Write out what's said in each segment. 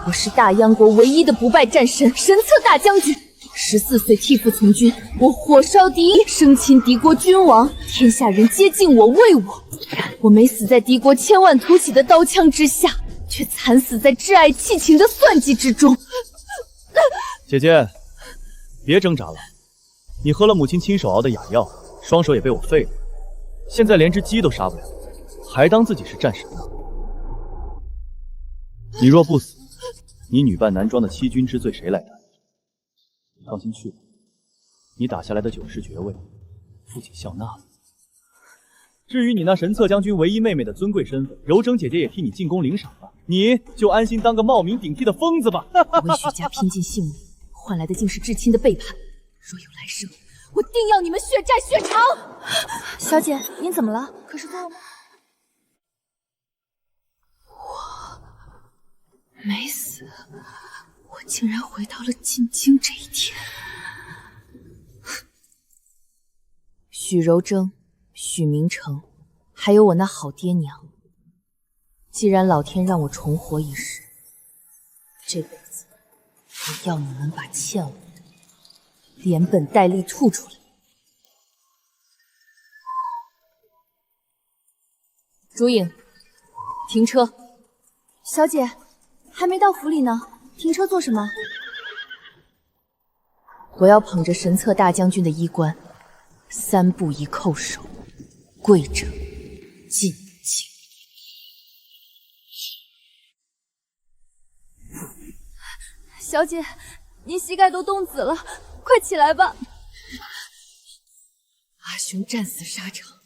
我是大燕国唯一的不败战神神策大将军，14岁替父从军，我火烧敌营，生擒敌国君王，天下人皆敬我畏我。然我没死在敌国千万突起的刀枪之下，却惨死在挚爱弃情的算计之中。姐姐，别挣扎了，你喝了母亲亲手熬的哑药，双手也被我废了，现在连只鸡都杀不了，还当自己是战神呢？你若不死，你女扮男装的欺君之罪谁来担？放心去吧，你打下来的9世爵位，父亲笑纳了。至于你那神策将军唯一妹妹的尊贵身份，柔筝姐姐也替你进宫领赏了，你就安心当个冒名顶替的疯子吧。我为许家拼尽性命，换来的竟是至亲的背叛。若有来生，我定要你们血债血偿！小姐，您怎么了？可是做噩梦？我没死，我竟然回到了进京这一天。许柔筝、许明成，还有我那好爹娘，既然老天让我重活一世，这辈子我要你们把欠我的连本带利吐出来。竹影，停车。小姐，还没到府里呢，停车做什么？我要捧着神策大将军的衣冠，3步一叩首，跪着进京。小姐，您膝盖都冻紫了，快起来吧。阿兄战死沙场，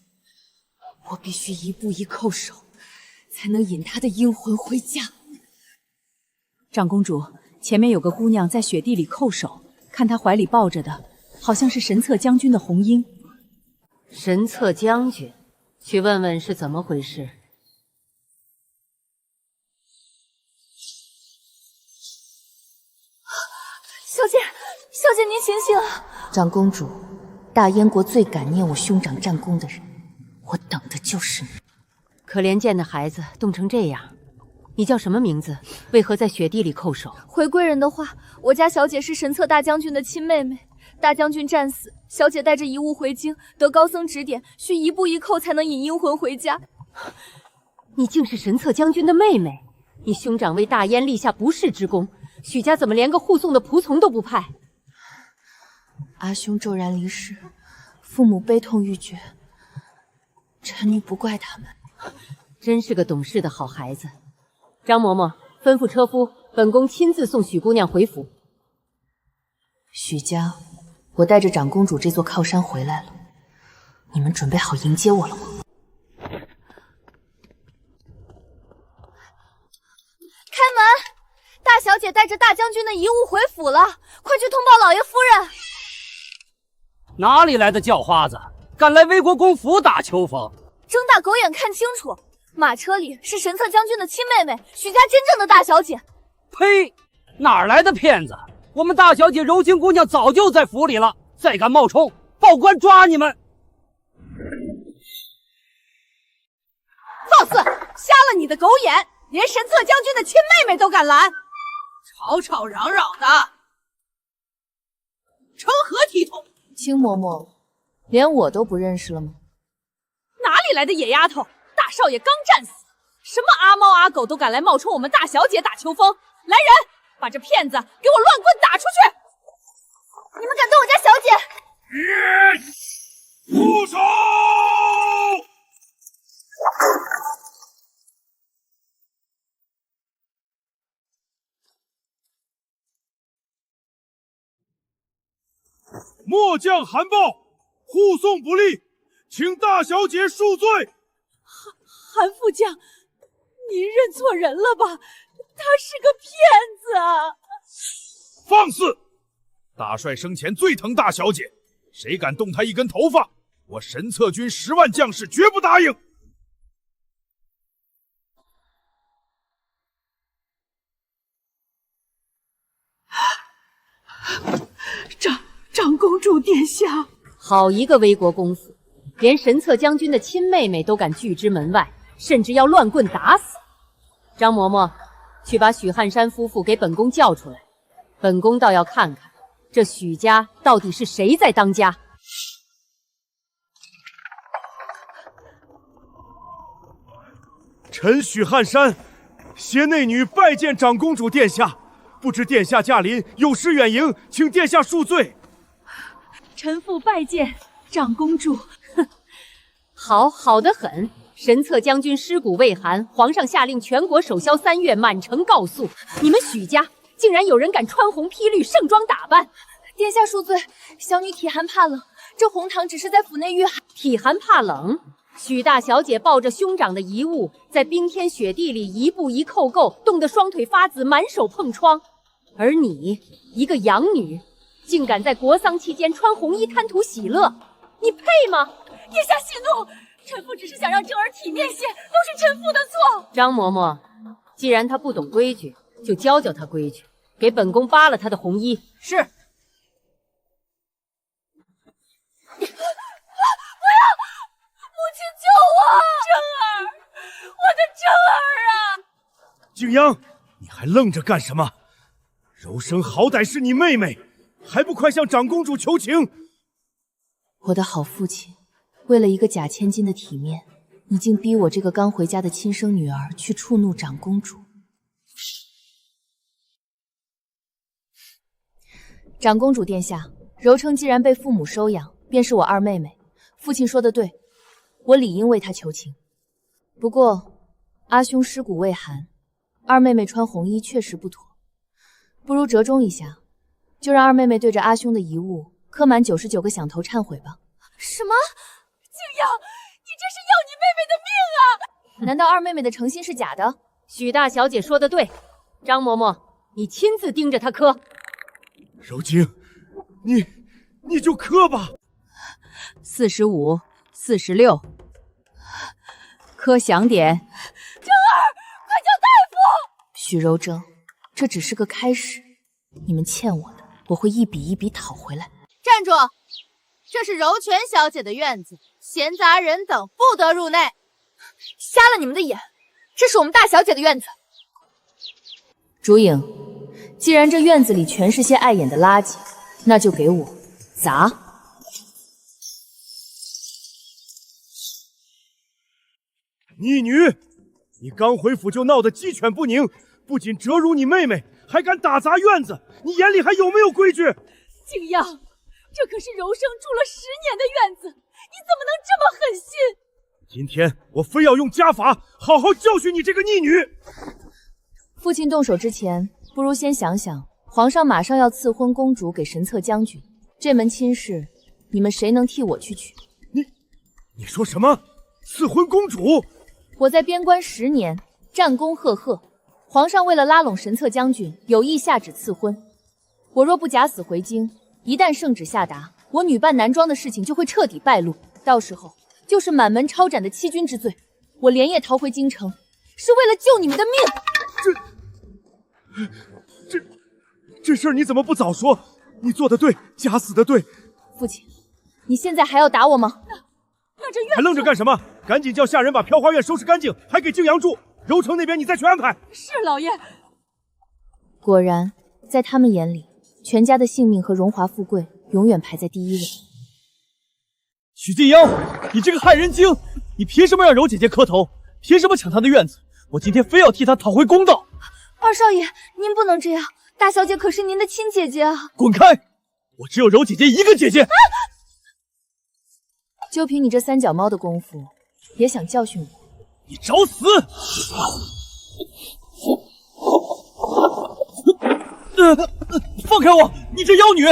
我必须1步一叩首，才能引他的阴魂回家。长公主，前面有个姑娘在雪地里叩首，看她怀里抱着的，好像是神策将军的红缨。神策将军，去问问是怎么回事。小姐您醒醒！长公主，大燕国最感念我兄长战功的人，我等的就是你。可怜见的孩子冻成这样，你叫什么名字？为何在雪地里叩首？回贵人的话，我家小姐是神策大将军的亲妹妹，大将军战死，小姐带着遗物回京，得高僧指点，需1步一叩才能引阴魂回家。你竟是神策将军的妹妹！你兄长为大燕立下不世之功，许家怎么连个护送的仆从都不派？阿兄骤然离世，父母悲痛欲绝，臣女不怪他们。真是个懂事的好孩子。张嬷嬷，吩咐车夫，本宫亲自送许姑娘回府。许家，我带着长公主这座靠山回来了，你们准备好迎接我了吗？开门！大小姐带着大将军的遗物回府了，快去通报老爷夫人。哪里来的叫花子，敢来魏国公府打秋风？睁大狗眼看清楚，马车里是神策将军的亲妹妹，许家真正的大小姐。呸！哪来的骗子？我们大小姐柔情姑娘早就在府里了，再敢冒充，报官抓你们！放肆！瞎了你的狗眼！连神策将军的亲妹妹都敢拦，吵吵嚷嚷的，成何体统？青嬷嬷，连我都不认识了吗？哪里来的野丫头？大少爷刚战死，什么阿猫阿狗都敢来冒充我们大小姐打秋风！来人，把这骗子给我乱棍打出去！你们敢动我家小姐？住手！末将韩豹护送不力，请大小姐恕罪。韩副将，您认错人了吧？他是个骗子啊！放肆！大帅生前最疼大小姐，谁敢动他一根头发，我神策军10万将士绝不答应。长公主殿下，好一个魏国公府，连神策将军的亲妹妹都敢拒之门外，甚至要乱棍打死。张嬷嬷，去把许汉山夫妇给本宫叫出来，本宫倒要看看这许家到底是谁在当家。臣许汉山，携内女拜见长公主殿下。不知殿下驾临，有失远迎，请殿下恕罪。臣妇拜见长公主。好得很。神策将军尸骨未寒，皇上下令全国首销3月，满城告诉你们许家竟然有人敢穿红披绿盛装打扮。殿下恕罪，小女体寒怕冷，这红糖只是在府内御寒。体寒怕冷？许大小姐抱着兄长的遗物，在冰天雪地里一步一扣够，冻得双腿发紫，满手碰疮。而你一个养女，竟敢在国丧期间穿红衣贪图喜乐，你配吗？殿下息怒，臣妇只是想让正儿体面些，都是臣妇的错。张嬷嬷，既然她不懂规矩，就教教她规矩，给本宫扒了她的红衣。是。不要！母亲救我！正儿，我的正儿啊！景阳，你还愣着干什么？柔生好歹是你妹妹，还不快向长公主求情！我的好父亲，为了一个假千金的体面，你竟逼我这个刚回家的亲生女儿去触怒长公主。长公主殿下，柔称既然被父母收养，便是我二妹妹。父亲说的对，我理应为她求情。不过，阿兄尸骨未寒，二妹妹穿红衣确实不妥。不如折中一下，就让二妹妹对着阿兄的遗物磕满99个响头忏悔吧。什么？静阳，你这是要你妹妹的命啊！难道二妹妹的诚心是假的？许大小姐说的对，张嬷嬷，你亲自盯着她磕。柔晶，你就磕吧。45、46，磕响点。正儿，快叫大夫！许柔征，这只是个开始，你们欠我的，我会一笔一笔讨回来。站住！这是柔泉小姐的院子，闲杂人等不得入内。瞎了你们的眼，这是我们大小姐的院子。竹影，既然这院子里全是些碍眼的垃圾，那就给我砸！逆女，你刚回府就闹得鸡犬不宁，不仅折辱你妹妹，还敢打砸院子，你眼里还有没有规矩？景阳，这可是柔生住了10年的院子，你怎么能这么狠心？今天我非要用家法好好教训你这个逆女！父亲动手之前，不如先想想，皇上马上要赐婚公主给神策将军，这门亲事，你们谁能替我去娶？你说什么？赐婚公主？我在边关10年，战功赫赫，皇上为了拉拢神策将军，有意下旨赐婚。我若不假死回京，一旦圣旨下达，我女扮男装的事情就会彻底败露，到时候就是满门抄斩的欺君之罪。我连夜逃回京城，是为了救你们的命。这事儿你怎么不早说？你做的对，假死的对。父亲，你现在还要打我吗？那这院还愣着干什么？赶紧叫下人把飘花院收拾干净，还给静阳住。柔城那边你再去安排。是老爷。果然，在他们眼里，全家的性命和荣华富贵永远排在第一位。许静阳，你这个害人精！你凭什么让柔姐姐磕头？凭什么抢她的院子？我今天非要替她讨回公道！二少爷，您不能这样，大小姐可是您的亲姐姐啊！滚开！我只有柔姐姐一个姐姐。就凭你这三脚猫的功夫，也想教训我？你找死！放开我！你这妖女！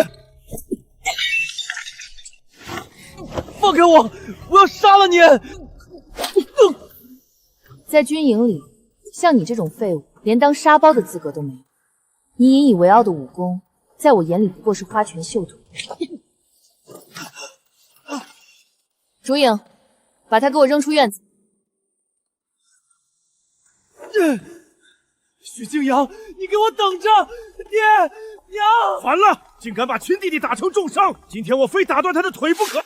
放开我！我要杀了你！在军营里，像你这种废物，连当沙包的资格都没有。你引以为傲的武功，在我眼里不过是花拳绣腿。竹影，把他给我扔出院子！许静阳，你给我等着！爹娘，烦了，竟敢把亲弟弟打成重伤！今天我非打断他的腿不可！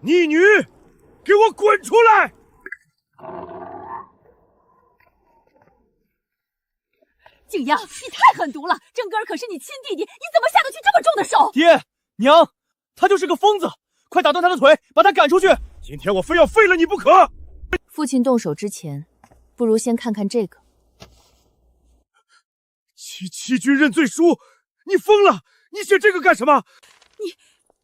逆女，给我滚出来！景阳，你太狠毒了！正哥儿可是你亲弟弟，你怎么下得去这么重的手？爹娘，他就是个疯子，快打断他的腿，把他赶出去！今天我非要废了你不可！父亲动手之前，不如先看看这个。欺君认罪书，你疯了！你写这个干什么？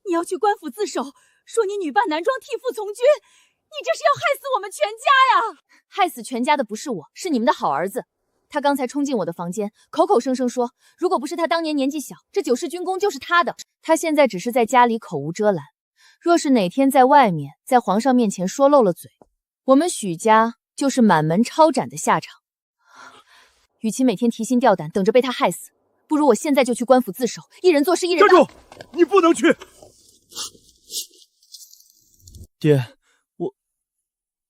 你要去官府自首，说你女扮男装替父从军，你这是要害死我们全家呀！害死全家的不是我，是你们的好儿子。他刚才冲进我的房间，口口声声说，如果不是他当年年纪小，这9世军功就是他的。他现在只是在家里口无遮拦，若是哪天在外面，在皇上面前说漏了嘴，我们许家就是满门抄斩的下场。与其每天提心吊胆，等着被他害死，不如我现在就去官府自首，一人做事一人当。站住！你不能去！爹，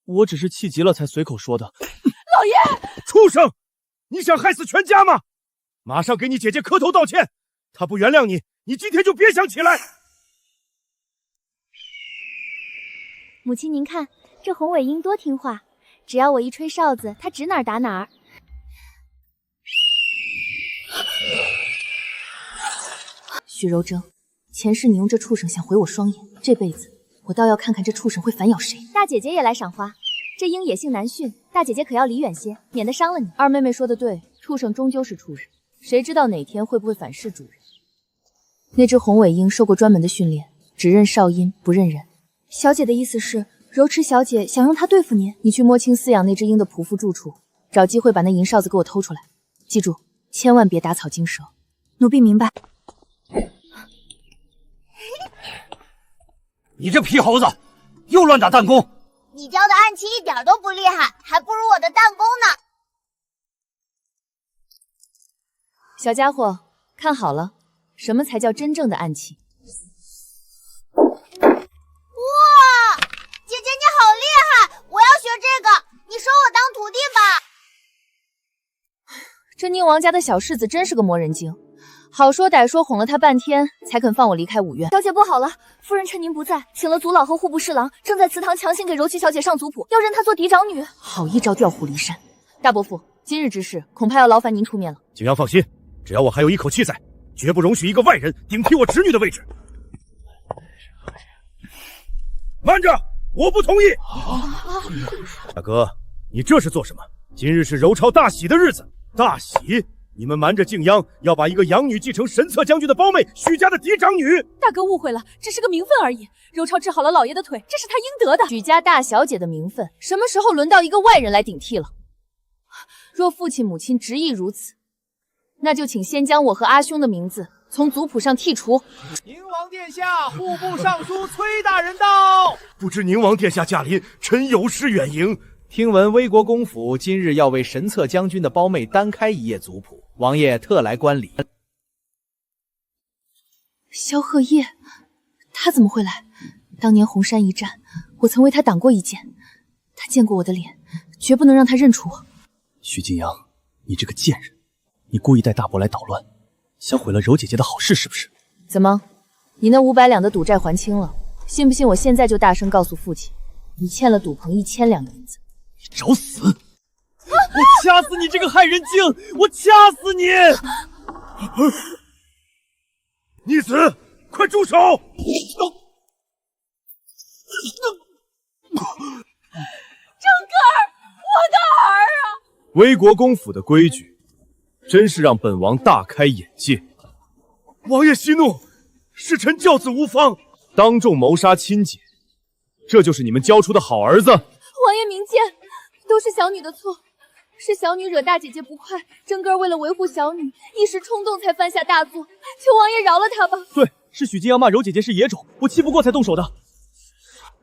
我只是气急了才随口说的。老爷，畜生！你想害死全家吗？马上给你姐姐磕头道歉，她不原谅你，你今天就别想起来。母亲您看，这红尾鹰多听话，只要我一吹哨子，它指哪儿打哪儿。徐柔贞，前世你用这畜生想毁我双眼，这辈子我倒要看看这畜生会反咬谁。大姐姐也来赏花，这鹰野性难驯，大姐姐可要离远些，免得伤了你。二妹妹说的对，畜生终究是畜生，谁知道哪天会不会反噬主人。那只红尾鹰受过专门的训练，只认哨音不认人。小姐的意思是，柔池小姐想用它对付您？你去摸清饲养那只鹰的匍匐住处，找机会把那银哨子给我偷出来。记住，千万别打草惊蛇。奴婢明白。你这皮猴子，又乱打弹弓！你教的暗器一点都不厉害，还不如我的弹弓呢。小家伙，看好了，什么才叫真正的暗器？哇，姐姐你好厉害，我要学这个，你收我当徒弟吧。这宁王家的小世子真是个磨人精，好说歹说哄了他半天，才肯放我离开五院。小姐不好了，夫人趁您不在，请了族老和户部侍郎，正在祠堂强行给柔琪小姐上族谱，要认她做嫡长女。好一招调虎离山！大伯父，今日之事恐怕要劳烦您出面了。景阳放心，只要我还有一口气在，绝不容许一个外人顶替我侄女的位置。慢着，我不同意！大哥，你这是做什么？今日是柔超大喜的日子，大喜！你们瞒着静央，要把一个养女继承神策将军的胞妹许家的嫡长女。大哥误会了，只是个名分而已。柔超治好了老爷的腿，这是他应得的。许家大小姐的名分，什么时候轮到一个外人来顶替了？若父亲母亲执意如此，那就请先将我和阿兄的名字从族谱上剔除。宁王殿下，户部尚书崔大人到。不知宁王殿下驾临，臣有失远迎。听闻威国公府今日要为神策将军的胞妹单开一页族谱，王爷特来观礼。萧鹤夜，他怎么会来？当年红山一战，我曾为他挡过一剑，他见过我的脸，绝不能让他认出我。许金阳，你这个贱人，你故意带大伯来捣乱，想毁了柔姐姐的好事是不是？怎么，你那500两的赌债还清了？信不信我现在就大声告诉父亲，你欠了赌棚1000两银子？你找死！我掐死你这个害人精！我掐死你！逆子，快住手！正哥儿，我的儿啊！威国公府的规矩，真是让本王大开眼界。王爷息怒，是臣教子无方，当众谋杀亲姐，这就是你们教出的好儿子？王爷明鉴，都是小女的错，是小女惹大姐姐不快，真哥儿为了维护小女，一时冲动才犯下大错，求王爷饶了她吧。对，是许金阳骂柔姐姐是野种，我气不过才动手的。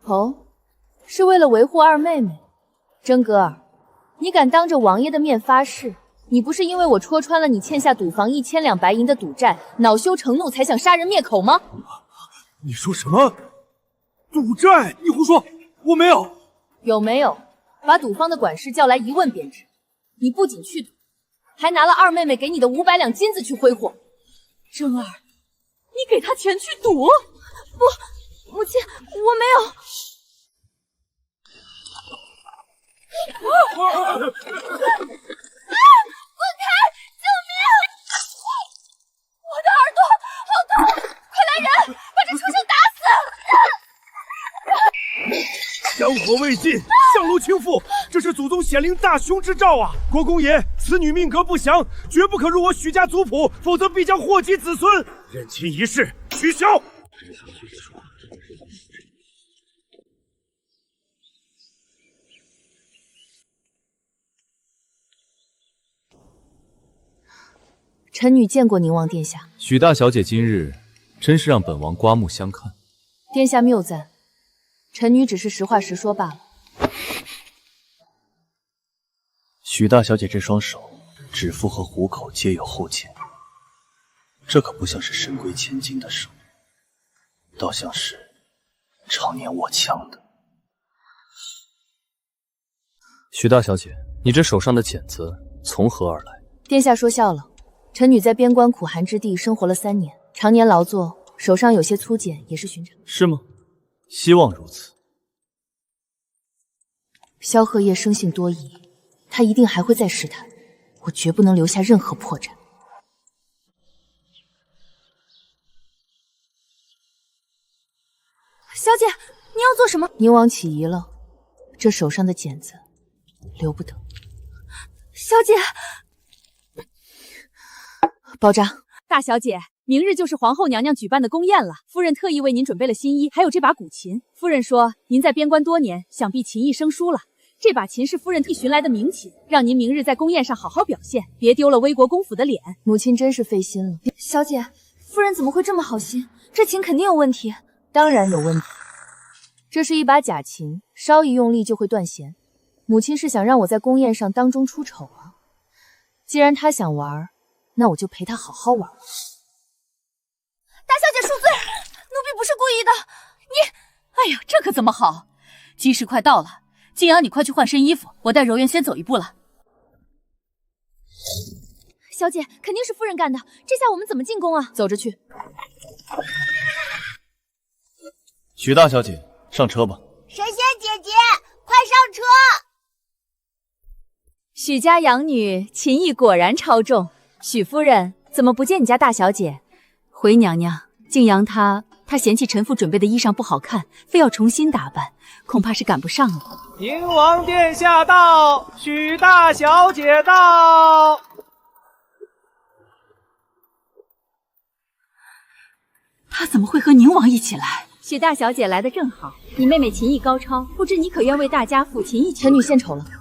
哦，是为了维护二妹妹。真哥儿，你敢当着王爷的面发誓，你不是因为我戳穿了你欠下赌房1000两白银的赌债，恼羞成怒才想杀人灭口吗？你说什么？赌债？你胡说，我没有。有没有？把赌坊的管事叫来一问便知。你不仅去赌，还拿了二妹妹给你的500两金子去挥霍。真儿，你给她钱去赌？不，母亲，我没有。开！救命！我的耳朵好痛！快来人，把这畜生打死！香火未尽，相如倾覆，这是祖宗显灵大凶之兆啊！国公爷，此女命格不详，绝不可入我许家族谱，否则必将祸及子孙。认亲一事取消。臣女见过宁王殿下。许大小姐今日真是让本王刮目相看。殿下谬赞，臣女只是实话实说罢了。许大小姐这双手，指腹和虎口皆有后茧，这可不像是深闺千金的手，倒像是常年握枪的。许大小姐，你这手上的茧子从何而来？殿下说笑了。臣女在边关苦寒之地生活了3年，常年劳作，手上有些粗茧也是寻常。是吗？希望如此。萧荷叶生性多疑，他一定还会再试探，我绝不能留下任何破绽。小姐，你要做什么？宁王起疑了，这手上的茧子留不得。小姐。包扎，大小姐，明日就是皇后娘娘举办的宫宴了，夫人特意为您准备了新衣，还有这把古琴。夫人说您在边关多年，想必琴艺生疏了。这把琴是夫人特意寻来的名琴，让您明日在宫宴上好好表现，别丢了威国公府的脸。母亲真是费心了。小姐，夫人怎么会这么好心？这琴肯定有问题。当然有问题，这是一把假琴，稍一用力就会断弦。母亲是想让我在宫宴上当众出丑啊。既然她想玩，那我就陪她好好玩。大小姐恕罪，奴婢不是故意的。你，哎呀，这可怎么好？吉时快到了，静阳，你快去换身衣服，我带柔元先走一步了。小姐，肯定是夫人干的，这下我们怎么进宫啊？走着去。许大小姐，上车吧。神仙姐姐，快上车！许家养女琴艺果然超重。许夫人怎么不见你家大小姐？回娘娘，静阳她嫌弃臣妇准备的衣裳不好看，非要重新打扮，恐怕是赶不上了。宁王殿下到，许大小姐到。她怎么会和宁王一起来？许大小姐来的正好，你妹妹琴艺高超，不知你可愿为大家抚琴一曲？臣女献丑了。大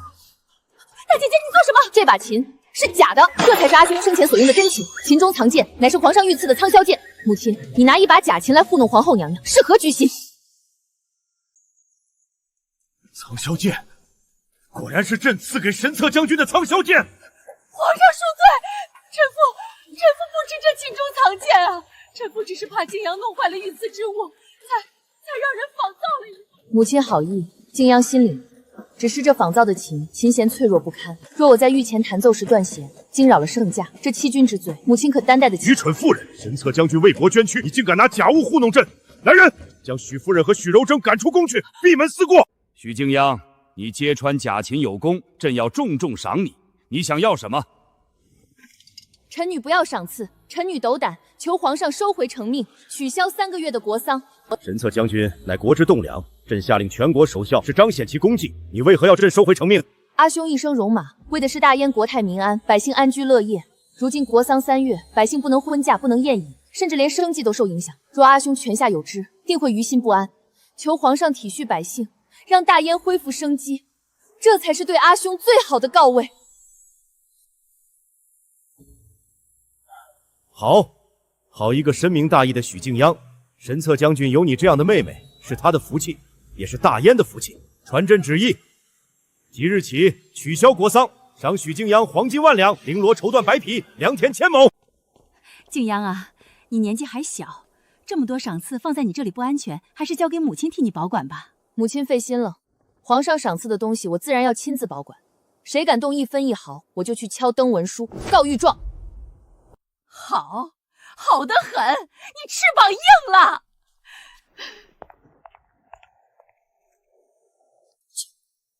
姐姐，你做什么？这把琴是假的，这才是阿兄生前所用的真琴，琴中藏剑，乃是皇上御赐的苍霄剑。母亲，你拿一把假琴来糊弄皇后娘娘，是何居心？苍霄剑，果然是朕赐给神策将军的苍霄剑。皇上恕罪，臣妇不知这琴中藏剑啊，臣妇只是怕静阳弄坏了御赐之物，才让人仿造了一副。母亲好意，静央心领。只是这仿造的琴弦脆弱不堪，若我在御前弹奏时断弦，惊扰了圣驾，这欺君之罪，母亲可担待得起？愚蠢妇人！神策将军为国捐躯，你竟敢拿假物糊弄朕！来人，将许夫人和许柔贞赶出宫去，闭门思过。许静央，你揭穿假琴有功，朕要重重赏你。你想要什么？臣女不要赏赐，臣女斗胆，求皇上收回成命，取消3个月的国丧。神策将军乃国之栋梁，朕下令全国守孝，是彰显其功绩。你为何要朕收回成命？阿兄一生戎马，为的是大燕国泰民安，百姓安居乐业。如今国丧3月，百姓不能婚嫁，不能宴饮，甚至连生计都受影响。若阿兄泉下有知，定会于心不安。求皇上体恤百姓，让大燕恢复生机，这才是对阿兄最好的告慰。好一个深明大义的许静央！神策将军有你这样的妹妹，是他的福气，也是大燕的福气。传朕旨意，即日起取消国丧，赏许静央黄金1万两，绫罗绸缎白匹，良田1000亩。静央啊，你年纪还小，这么多赏赐放在你这里不安全，还是交给母亲替你保管吧。母亲费心了，皇上赏赐的东西我自然要亲自保管，谁敢动1分1毫，我就去敲登文书，告御状。好得很，你翅膀硬了。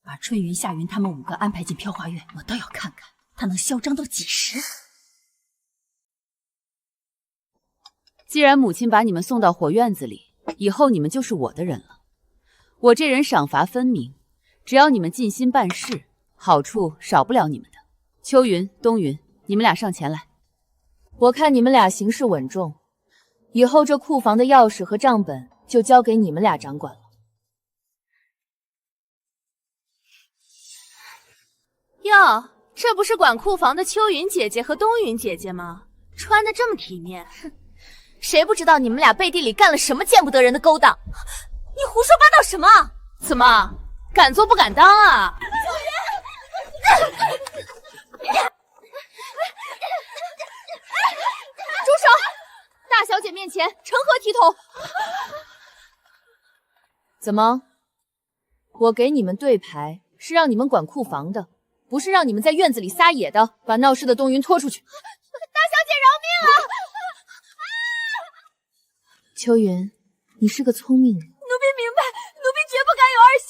把春云、夏云他们5个安排进飘花院，我倒要看看他能嚣张到几时。既然母亲把你们送到火院子里，以后你们就是我的人了。我这人赏罚分明，只要你们尽心办事，好处少不了你们的。秋云、冬云，你们俩上前来。我看你们俩行事稳重，以后这库房的钥匙和账本就交给你们俩掌管了。哟，这不是管库房的秋云姐姐和冬云姐姐吗？穿得这么体面，哼！谁不知道你们俩背地里干了什么见不得人的勾当？你胡说八道什么？怎么敢做不敢当啊？住手！大小姐面前成何体统？怎么？我给你们对牌是让你们管库房的，不是让你们在院子里撒野的。把闹事的冬云拖出去。大小姐饶命啊！秋云，你是个聪明人。奴婢明白，奴婢绝不敢有二心。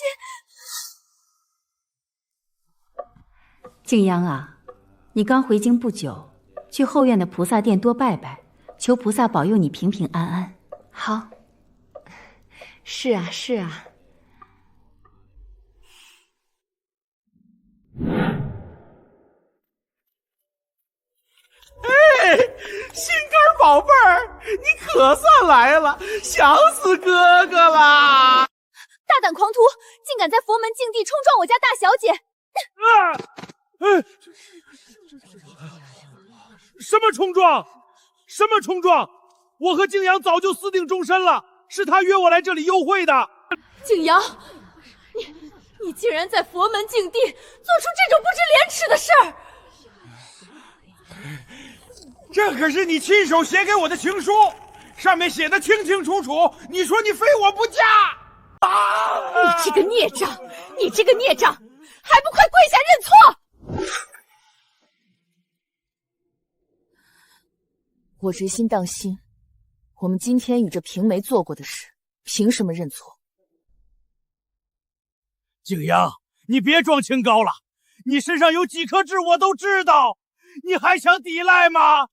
静央啊，你刚回京不久，去后院的菩萨殿多拜拜，求菩萨保佑你平平安安。好。是啊，是啊。心肝宝贝儿，你可算来了，想死哥哥啦！大胆狂徒，竟敢在佛门净地冲撞我家大小姐！什么冲撞？什么冲撞？我和静阳早就私定终身了，是他约我来这里幽会的。景阳，你竟然在佛门净地做出这种不知廉耻的事儿！这可是你亲手写给我的情书，上面写的清清楚楚，你说你非我不嫁！你这个孽障，你这个孽障，还不快跪下认错！我直心当心，我们今天与这平梅做过的事，凭什么认错？景阳，你别装清高了，你身上有几颗痣我都知道，你还想抵赖吗？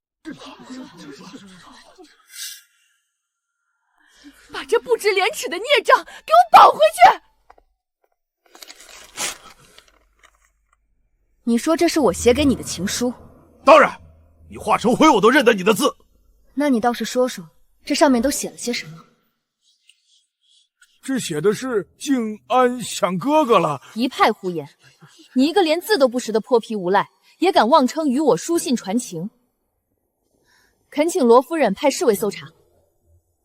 把这不知廉耻的孽障给我绑回去！你说这是我写给你的情书？当然，你化成灰我都认得你的字。那你倒是说说，这上面都写了些什么？这写的是静安想哥哥了。一派胡言！你一个连字都不识的泼皮无赖，也敢妄称与我书信传情？恳请罗夫人派侍卫搜查。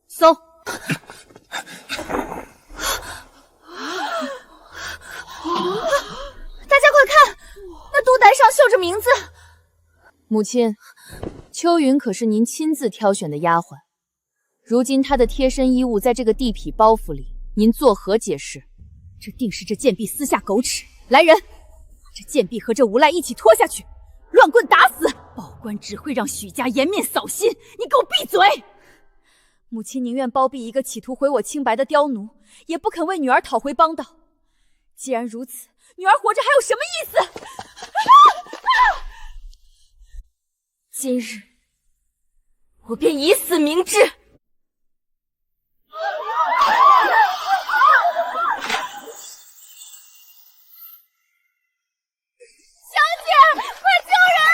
搜！大家快看，那肚带上绣着名字。母亲，秋云可是您亲自挑选的丫鬟，如今她的贴身衣物在这个地痞包袱里，您作何解释？这定是这贱婢私下狗齿！来人，把这贱婢和这无赖一起拖下去，乱棍打死！报官只会让许家颜面扫心，你给我闭嘴！母亲宁愿包庇一个企图毁我清白的刁奴，也不肯为女儿讨回帮道。既然如此，女儿活着还有什么意思？今日我便以死明志！小姐，快救人啊！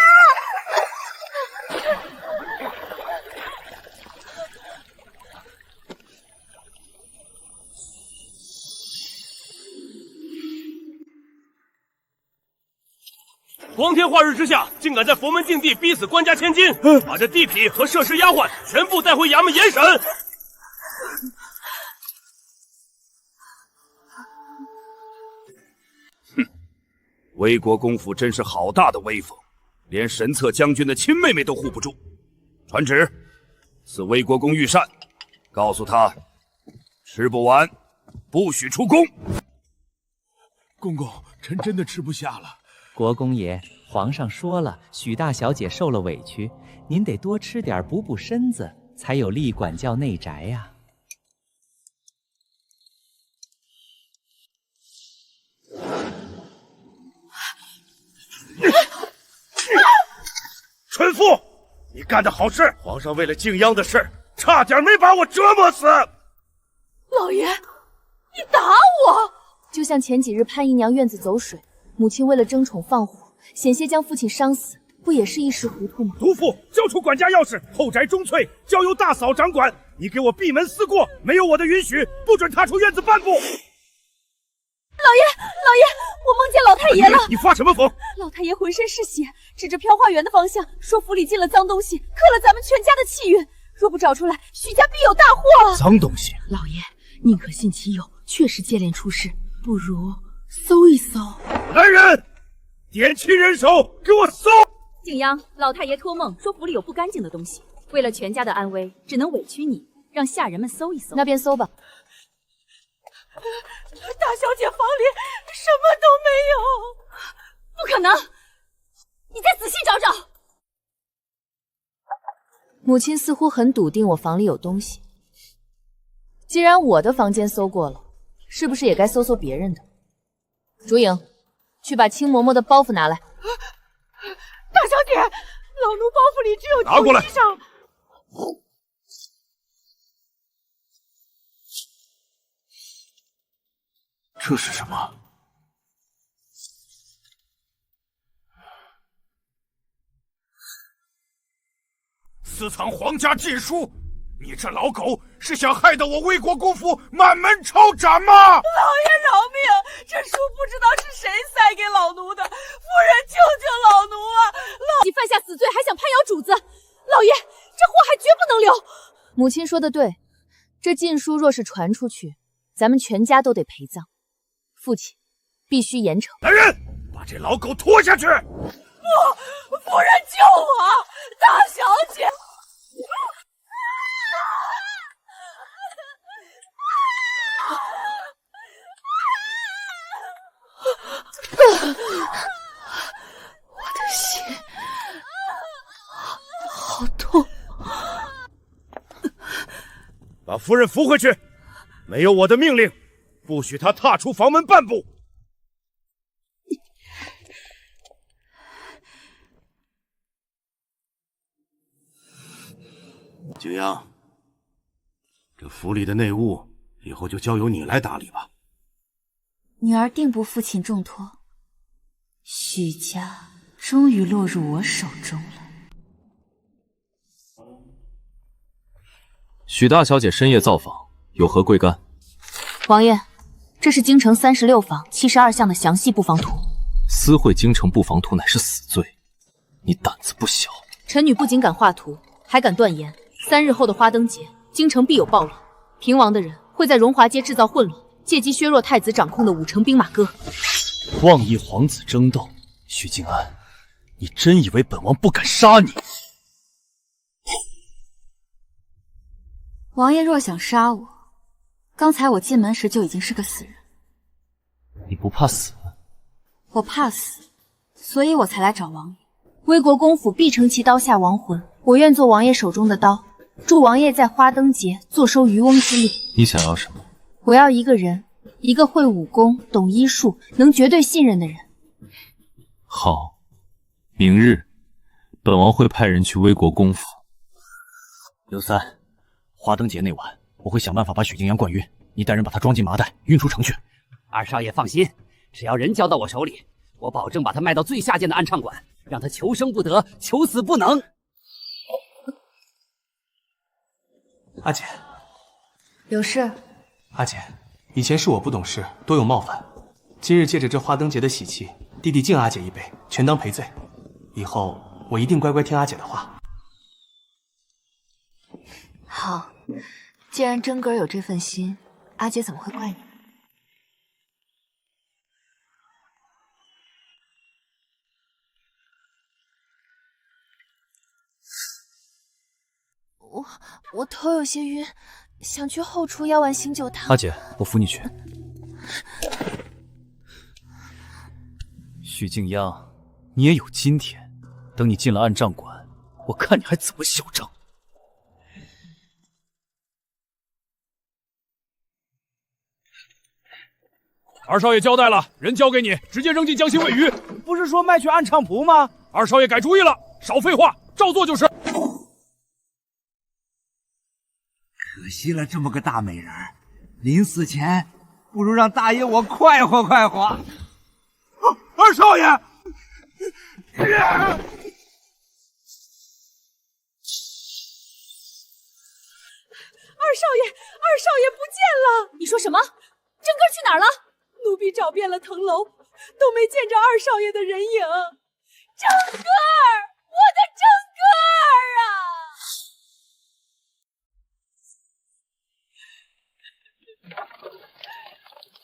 光天化日之下，竟敢在佛门净地逼死官家千金，把这地痞和涉事丫鬟全部带回衙门严审。哼，魏国公府真是好大的威风，连神策将军的亲妹妹都护不住。传旨，赐魏国公御膳，告诉他，吃不完，不许出宫。公公，臣真的吃不下了。国公爷，皇上说了，许大小姐受了委屈，您得多吃点补补身子，才有力管教内宅呀。蠢妇，你干的好事！皇上为了敬央的事，差点没把我折磨死。老爷，你打我！就像前几日潘姨娘院子走水，母亲为了争宠放火，险些将父亲伤死，不也是一时糊涂吗？毒妇，交出管家钥匙，后宅中翠交由大嫂掌管。你给我闭门思过，没有我的允许，不准踏出院子半步。老爷，我梦见老太爷了！你发什么疯？老太爷浑身是血，指着飘花园的方向，说府里进了脏东西，克了咱们全家的气运。若不找出来，许家必有大祸。脏东西！老爷，宁可信其有，确实接连出事，不如搜一搜。来人，点齐人手，给我搜！景阳，老太爷托梦说府里有不干净的东西，为了全家的安危，只能委屈你，让下人们搜一搜。那便搜吧。大小姐房里什么都没有，不可能！你再仔细找找。母亲似乎很笃定我房里有东西。既然我的房间搜过了，是不是也该搜搜别人的？竹影，去把青嬷嬷的包袱拿来。大小姐，老奴包袱里只有拿过来。衣裳。这是什么？私藏皇家禁书，你这老狗是想害得我魏国公府满门抄斩吗？老爷饶命！这书不知道是谁塞给老奴的，夫人救救老奴啊！自己犯下死罪，还想攀咬主子，老爷，这祸害绝不能留。母亲说的对，这禁书若是传出去，咱们全家都得陪葬。父亲必须严惩。来人，把这老狗拖下去！不，夫人救我！大小姐！我的心好痛！把夫人扶回去，没有我的命令，不许她踏出房门半步。景阳，这府里的内务以后就交由你来打理吧。女儿定不负亲重托，许家终于落入我手中了。许大小姐深夜造访，有何贵干？王爷，这是京城36坊72项的详细布防图。私绘京城布防图乃是死罪，你胆子不小。臣女不仅敢画图，还敢断言，3日后的花灯节，京城必有暴乱，平王的人会在荣华街制造混乱，借机削弱太子掌控的5城兵马戈。妄议皇子争斗，许静安，你真以为本王不敢杀你？王爷若想杀我，刚才我进门时就已经是个死人。你不怕死？我怕死，所以我才来找王爷。魏国公府必成其刀下亡魂，我愿做王爷手中的刀，助王爷在花灯节坐收渔翁之利。你想要什么？我要一个人，一个会武功、懂医术、能绝对信任的人。好，明日本王会派人去魏国公府。刘三，花灯节那晚，我会想办法把许静阳灌晕，你带人把他装进麻袋，运出城去。二少爷放心，只要人交到我手里，我保证把他卖到最下贱的安畅馆，让他求生不得，求死不能。阿姐，有事？阿姐，以前是我不懂事，多有冒犯。今日借着这花灯节的喜气，弟弟敬阿姐一杯，全当赔罪。以后我一定乖乖听阿姐的话。好，既然真哥有这份心，阿姐怎么会怪你？我头有些晕，想去后厨要碗醒酒汤。阿姐，我扶你去。许静央，你也有今天。等你进了暗帐馆，我看你还怎么嚣张。二少爷交代了，人交给你，直接扔进江心喂鱼。不是说卖去暗畅铺吗？二少爷改主意了，少废话，照做就是。可惜了这么个大美人，临死前不如让大爷我快活快活。二少爷，二少爷不见了！你说什么？真哥去哪儿了？奴婢找遍了藤楼，都没见着二少爷的人影。真哥儿，我的真哥儿啊！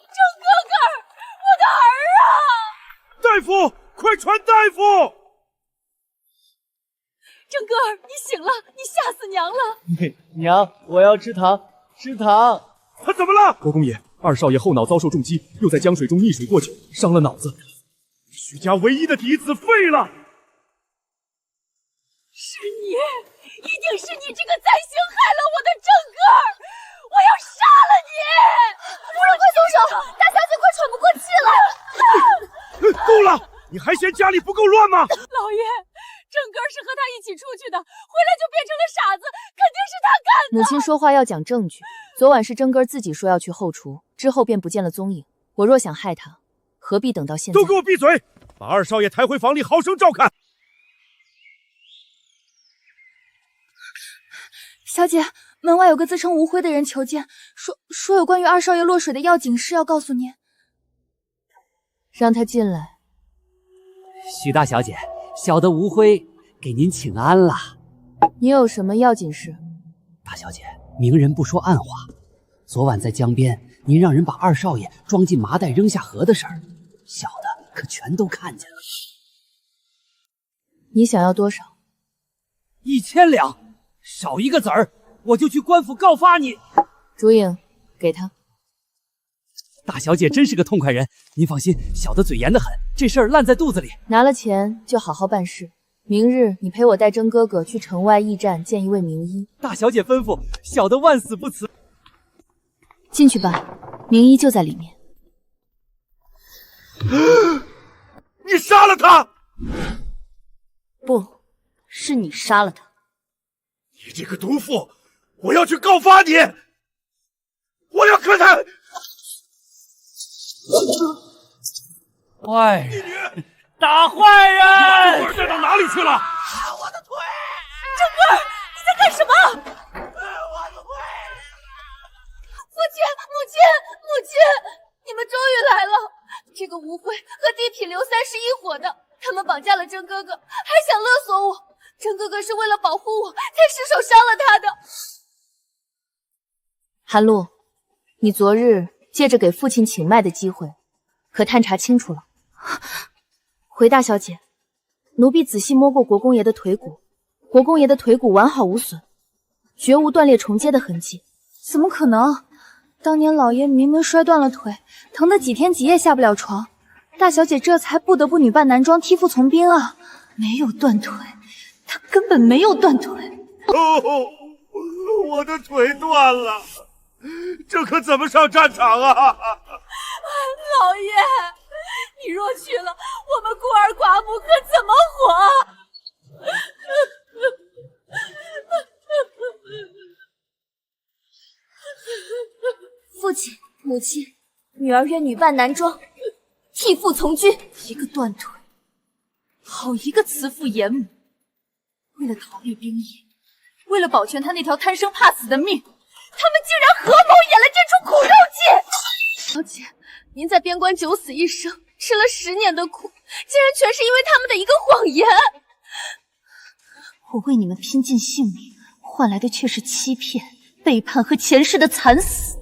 真哥哥，我的儿啊！大夫，快传大夫！真哥儿，你醒了，你吓死娘了！娘，我要吃糖，吃糖！他怎么了？国公爷，二少爷后脑遭受重击，又在江水中溺水过久，伤了脑子。许家唯一的嫡子废了！是你，一定是你这个灾星害了我的真哥儿！我要杀了你！夫人，快松手！大小姐快喘不过气来！够了！你还嫌家里不够乱吗？老爷，真哥儿是和他一起出去的，回来就变成了傻子，肯定是他干的。母亲说话要讲证据。昨晚是真哥儿自己说要去后厨，之后便不见了踪影。我若想害他，何必等到现在？都给我闭嘴！把二少爷抬回房里，好生照看。小姐，门外有个自称无辉的人求见，说有关于二少爷落水的要紧事要告诉您。让他进来。许大小姐，小的无辉给您请安了。你有什么要紧事？大小姐，明人不说暗话。昨晚在江边，您让人把二少爷装进麻袋扔下河的事儿，小的可全都看见了。你想要多少？1000两，少一个子儿，我就去官府告发你。竹影，给他。大小姐真是个痛快人，您放心，小的嘴严得很，这事儿烂在肚子里。拿了钱就好好办事。明日你陪我带真哥哥去城外驿站见一位名医。大小姐吩咐，小的万死不辞。进去吧，名医就在里面。你杀了他！不，是你杀了他。你这个毒妇，我要去告发你！我要看他！坏人，打坏人！你把带到哪里去了？我的腿！真哥儿，你在干什么？父亲，母亲，你们终于来了！这个吴辉和地痞刘三是一伙的，他们绑架了真哥哥，还想勒索我。真哥哥是为了保护我，才失手伤了他的。韩露，你昨日借着给父亲请脉的机会，可探查清楚了？回大小姐，奴婢仔细摸过国公爷的腿骨，国公爷的腿骨完好无损，绝无断裂重接的痕迹。怎么可能？当年老爷明明摔断了腿，疼得几天几夜下不了床，大小姐这才不得不女扮男装替父从兵啊！没有断腿，她根本没有断腿。哦，我的腿断了，这可怎么上战场啊？老爷，你若去了，我们孤儿寡母可怎么活？父亲、母亲，女儿愿女扮男装，替父从军。一个断腿，好一个慈父严母！为了逃避兵役，为了保全他那条贪生怕死的命，他们竟然合谋演了这出苦肉计！小姐，您在边关九死一生，吃了10年的苦，竟然全是因为他们的一个谎言。我为你们拼尽性命，换来的却是欺骗、背叛和前世的惨死。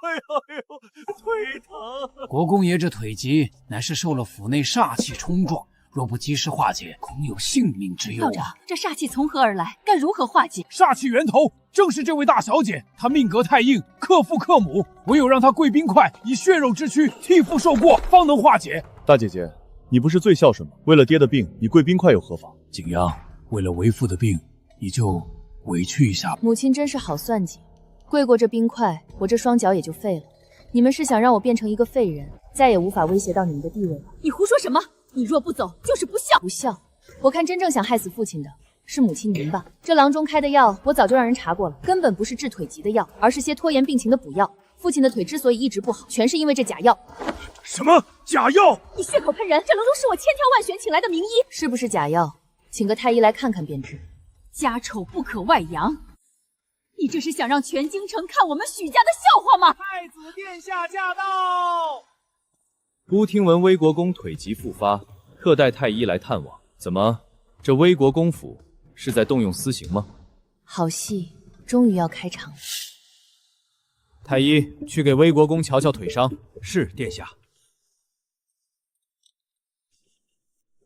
哎呦，腿疼！国公爷这腿疾乃是受了府内煞气冲撞，若不及时化解，恐有性命之忧道长，这煞气从何而来？该如何化解？煞气源头正是这位大小姐，她命格太硬，克父克母，唯有让她跪冰块，以血肉之躯替父受过，方能化解。大姐姐，你不是最孝顺吗？为了爹的病，你跪冰块又何妨？景阳，为了为父的病，你就委屈一下。母亲真是好算计，跪过这冰块，我这双脚也就废了。你们是想让我变成一个废人，再也无法威胁到你们的地位了？你胡说什么？你若不走，就是不孝。不孝？我看真正想害死父亲的是母亲您吧？这郎中开的药，我早就让人查过了，根本不是治腿疾的药，而是些拖延病情的补药。父亲的腿之所以一直不好，全是因为这假药。什么假药？你血口喷人！这郎中是我千挑万选请来的名医，是不是假药？请个太医来看看便知。家丑不可外扬，你这是想让全京城看我们许家的笑话吗？太子殿下驾到！孤听闻魏国公腿疾复发，特带太医来探望。怎么，这魏国公府是在动用私刑吗？好戏终于要开场了。太医，去给魏国公瞧瞧腿伤。是，殿下。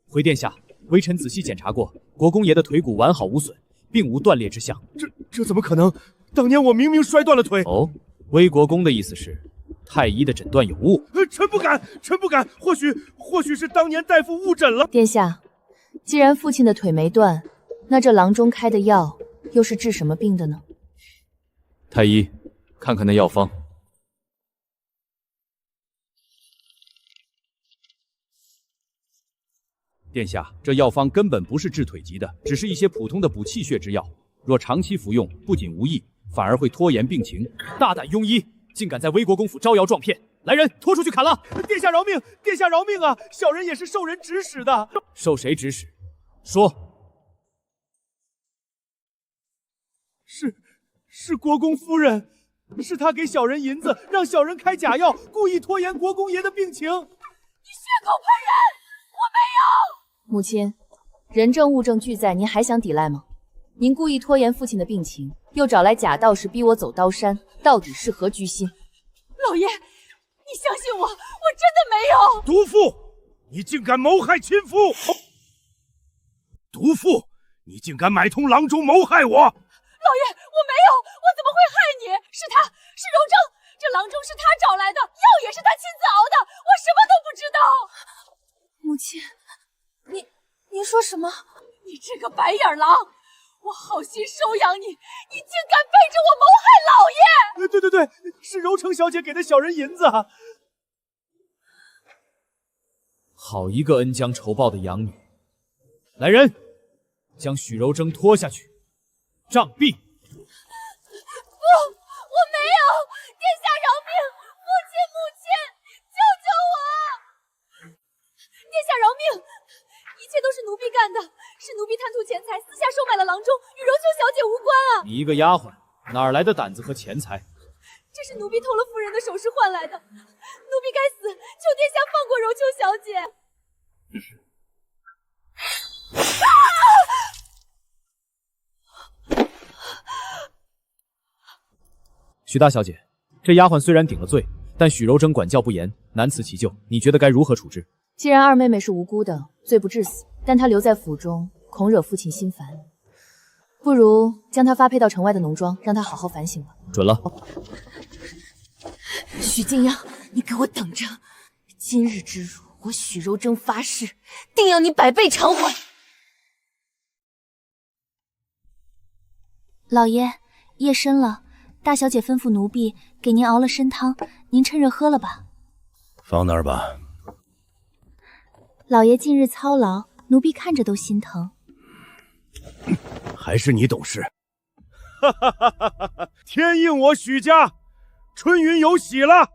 回殿下，微臣仔细检查过，国公爷的腿骨完好无损，并无断裂之象。这怎么可能？当年我明明摔断了腿。哦，魏国公的意思是，太医的诊断有误。臣不敢，臣不敢。或许是当年大夫误诊了。殿下，既然父亲的腿没断，那这郎中开的药又是治什么病的呢？太医，看看那药方。殿下，这药方根本不是治腿疾的，只是一些普通的补气血之药。若长期服用，不仅无益，反而会拖延病情。大胆庸医，竟敢在魏国公府招摇撞骗！来人，拖出去砍了！殿下饶命！殿下饶命啊！小人也是受人指使的。受谁指使？说。是国公夫人，是她给小人银子，让小人开假药，故意拖延国公爷的病情。你血口喷人！我没有。母亲，人证物证俱在，您还想抵赖吗？您故意拖延父亲的病情，又找来假道士逼我走刀山，到底是何居心？老爷，你相信我，我真的没有。毒妇，你竟敢谋害亲夫！毒妇，你竟敢买通郎中谋害我！老爷，我没有，我怎么会害你？是他，是柔正，这郎中是他找来的，药也是他亲自熬的，我什么都不知道。母亲，您说什么？你这个白眼狼！我好心收养你，你竟敢背着我谋害老爷！对，是柔成小姐给的小人银子。好一个恩将仇报的养女！来人，将许柔贞拖下去，杖毙！不，我没有！殿下饶命！母亲，救救我！殿下饶命！一切都是奴婢干的，是奴婢贪图钱财，私下收买了郎中，与柔秋小姐无关啊！你一个丫鬟，哪来的胆子和钱财？这是奴婢偷了夫人的首饰换来的，奴婢该死，求殿下放过柔秋小姐。许大小姐，这丫鬟虽然顶了罪，但许柔贞管教不严，难辞其咎，你觉得该如何处置？既然二妹妹是无辜的，罪不至死，但她留在府中，恐惹父亲心烦，不如将她发配到城外的农庄，让她好好反省吧。准了。许静阳，你给我等着！今日之辱，我许柔贞发誓，定要你百倍偿还。老爷，夜深了，大小姐吩咐奴婢给您熬了参汤，您趁热喝了吧。放那儿吧。老爷近日操劳，奴婢看着都心疼。还是你懂事。天应我许家，春云有喜了。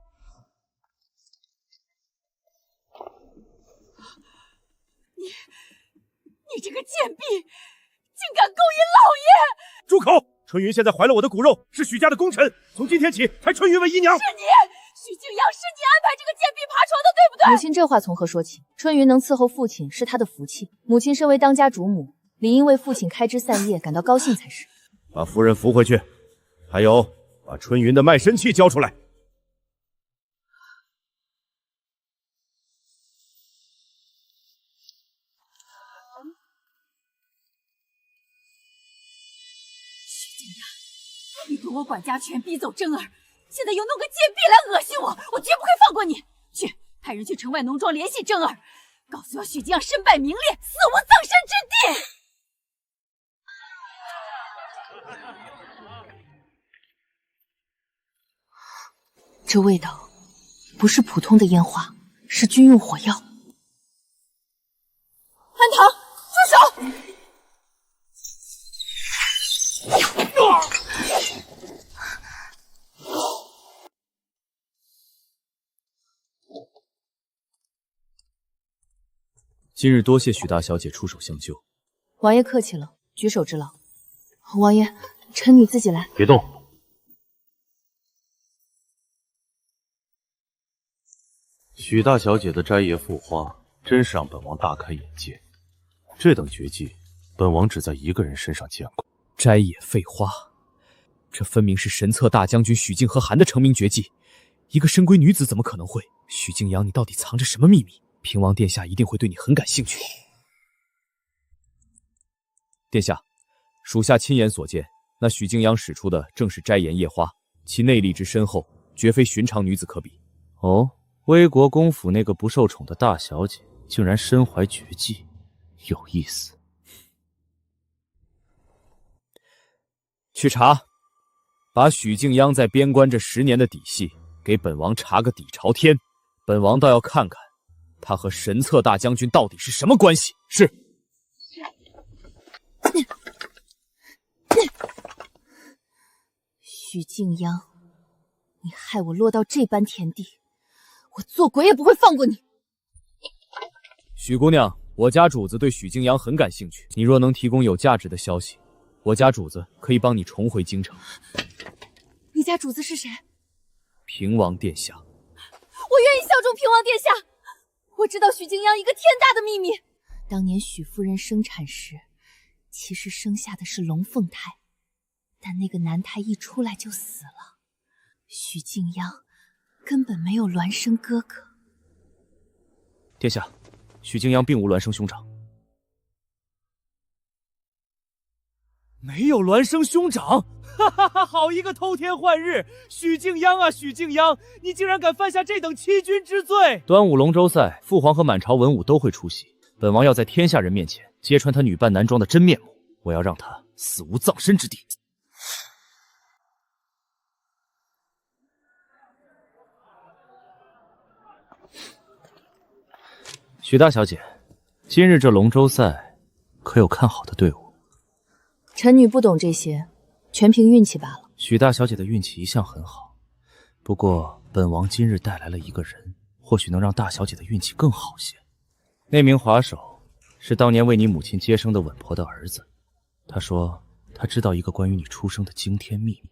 你这个贱婢，竟敢勾引老爷！住口！春云现在怀了我的骨肉，是许家的功臣，从今天起抬春云为姨娘。是你，许静阳，是你安排这个贱婢爬床的，对不对？母亲这话从何说起？春云能伺候父亲是她的福气，母亲身为当家主母，理应为父亲开枝散叶感到高兴才是。把夫人扶回去，还有把春云的卖身契交出来。你夺我管家权，逼走真儿，现在又弄个贱婢来恶心我，我绝不会放过你！去，派人去城外农庄联系真儿，告诉我许静阳身败名裂，死无葬身之地。这味道不是普通的烟花，是军用火药。安堂，住手！今日多谢许大小姐出手相救。王爷客气了，举手之劳。王爷，臣女自己来。别动。许大小姐的摘叶复花，真是让本王大开眼界。这等绝技，本王只在一个人身上见过。摘叶废花，这分明是神策大将军许敬和寒的成名绝技，一个深闺女子怎么可能会？许敬阳，你到底藏着什么秘密？平王殿下一定会对你很感兴趣。殿下，属下亲眼所见，那许敬阳使出的正是摘岩叶花，其内力之深厚，绝非寻常女子可比。哦，威国公府那个不受宠的大小姐，竟然身怀绝技，有意思。去查，把许敬央在边关这10年的底细给本王查个底朝天，本王倒要看看他和神策大将军到底是什么关系。是。许敬央，你害我落到这般田地，我做鬼也不会放过你。许姑娘，我家主子对许敬阳很感兴趣，你若能提供有价值的消息，我家主子可以帮你重回京城。你家主子是谁？平王殿下。我愿意效忠平王殿下。我知道许敬阳一个天大的秘密，当年许夫人生产时，其实生下的是龙凤胎，但那个男胎一出来就死了。许敬央根本没有孪生哥哥。殿下，许敬央并无孪生兄长。没有孪生兄长？哈哈哈！好一个偷天换日！许敬央啊，许敬央，你竟然敢犯下这等欺君之罪！端午龙舟赛，父皇和满朝文武都会出席，本王要在天下人面前揭穿他女扮男装的真面目，我要让他死无葬身之地。许大小姐，今日这龙舟赛可有看好的队伍？臣女不懂这些，全凭运气罢了。许大小姐的运气一向很好，不过本王今日带来了一个人，或许能让大小姐的运气更好些。那名滑手是当年为你母亲接生的稳婆的儿子，他说他知道一个关于你出生的惊天秘密。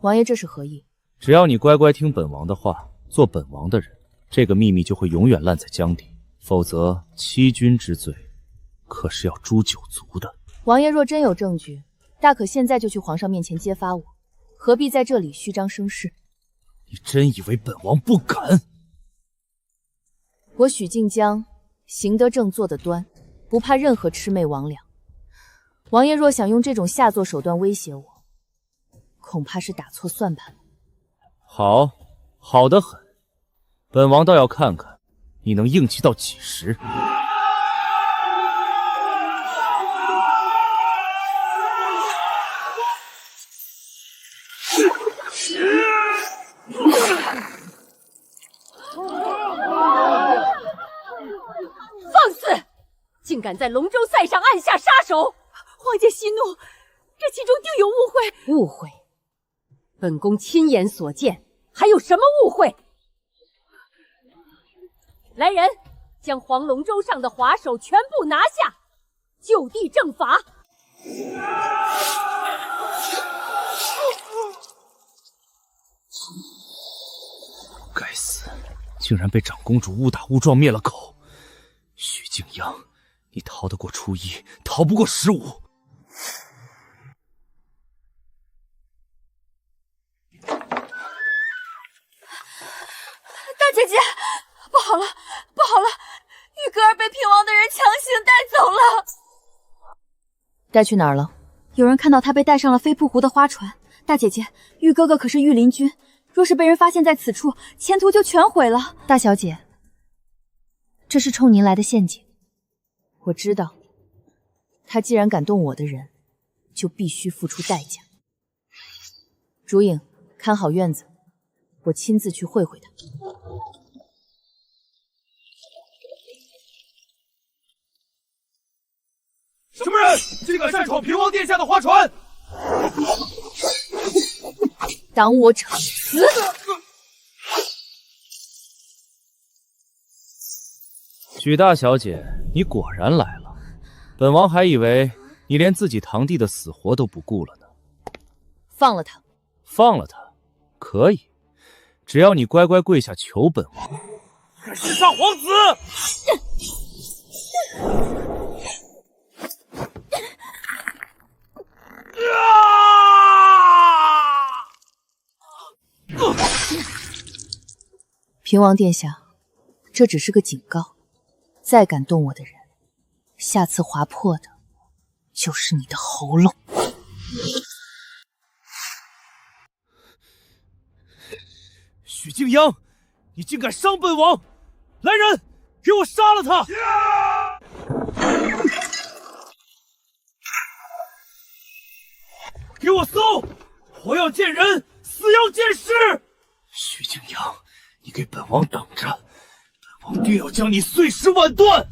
王爷这是何意？只要你乖乖听本王的话，做本王的人，这个秘密就会永远烂在江底，否则欺君之罪可是要诛九族的。王爷若真有证据，大可现在就去皇上面前揭发我，何必在这里虚张声势？你真以为本王不敢？我许敬江行得正，坐得端，不怕任何魑魅魍魉。王爷若想用这种下作手段威胁我，恐怕是打错算盘了。好，好得很，本王倒要看看你能硬气到几时。放肆！竟敢在龙舟赛上按下杀手！皇姐息怒，这其中定有误会。误会？本宫亲眼所见，还有什么误会？来人，将黄龙舟上的滑手全部拿下，就地正法。该死，竟然被长公主误打误撞灭了口。许敬阳，你逃得过初一，逃不过15。大姐姐，不好了，不好了！玉哥儿被平王的人强行带走了。带去哪儿了？有人看到他被带上了飞瀑湖的花船。大姐姐，玉哥哥可是御林军，若是被人发现在此处，前途就全毁了。大小姐，这是冲您来的陷阱。我知道，他既然敢动我的人，就必须付出代价。竹影，看好院子，我亲自去会会他。什么人竟敢擅闯平王殿下的花船？挡我者死！许大小姐，你果然来了。本王还以为你连自己堂弟的死活都不顾了呢。放了他。放了他，可以，只要你乖乖跪下求本王。世上皇子！平王殿下，这只是个警告，再敢动我的人，下次划破的就是你的喉咙。许敬阳，你竟敢伤本王！来人，给我杀了他！给我搜！活要见人，死要见尸！许敬阳，你给本王等着，本王定要将你碎尸万段！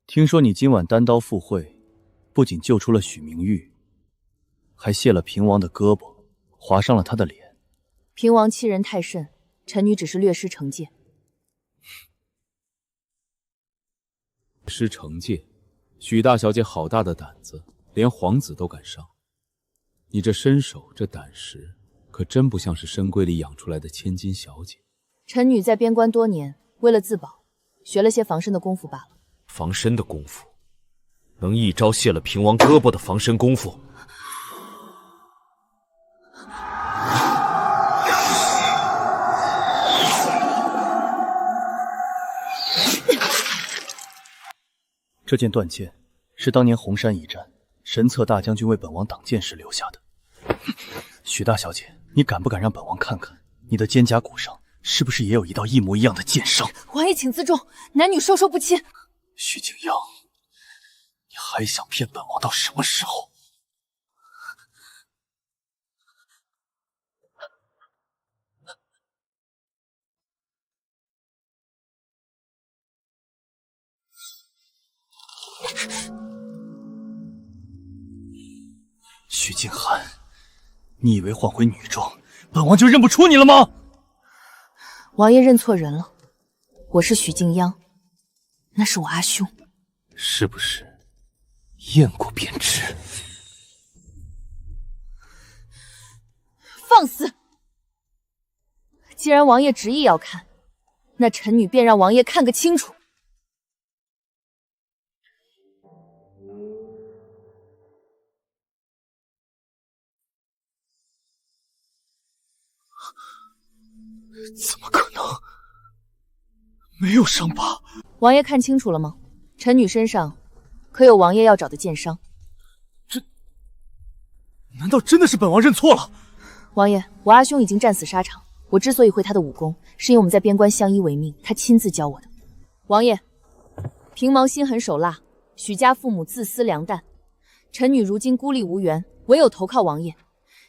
听说你今晚单刀赴会，不仅救出了许明玉，还卸了平王的胳膊，划伤了他的脸。平王欺人太甚，臣女只是略施惩戒。施惩戒，许大小姐好大的胆子，连皇子都敢伤。你这身手，这胆识，可真不像是深闺里养出来的千金小姐。臣女在边关多年，为了自保，学了些防身的功夫罢了。防身的功夫，能一招卸了平王胳膊的防身功夫？这件断剑是当年红山一战神策大将军为本王挡剑时留下的。许大小姐，你敢不敢让本王看看你的肩胛骨上是不是也有一道一模一样的剑伤？王爷请自重，男女授受不亲。许敬阳，你还想骗本王到什么时候？许静涵，你以为换回女装，本王就认不出你了吗？王爷认错人了，我是许敬央，那是我阿兄。是不是验过便知？放肆！既然王爷执意要看，那臣女便让王爷看个清楚。怎么可能？没有伤疤。王爷看清楚了吗？臣女身上可有王爷要找的剑伤？难道真的是本王认错了？王爷，我阿兄已经战死沙场。我之所以会他的武功，是因为我们在边关相依为命，他亲自教我的。王爷，平毛心狠手辣，许家父母自私良淡，臣女如今孤立无援，唯有投靠王爷。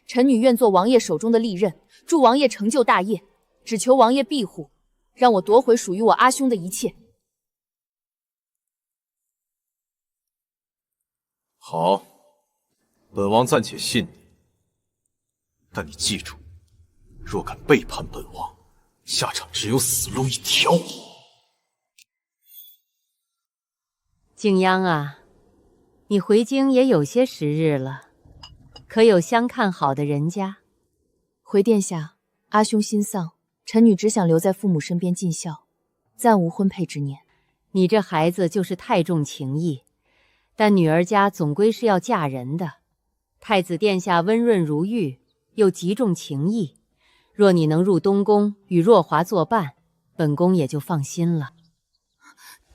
臣女愿做王爷手中的利刃，助王爷成就大业，只求王爷庇护，让我夺回属于我阿兄的一切。好，本王暂且信你，但你记住，若敢背叛本王，下场只有死路一条。景央啊，你回京也有些时日了，可有相看好的人家？回殿下，阿兄心丧，臣女只想留在父母身边尽孝，暂无婚配之念。你这孩子就是太重情义，但女儿家总归是要嫁人的。太子殿下温润如玉，又极重情义，若你能入东宫与若华作伴，本宫也就放心了。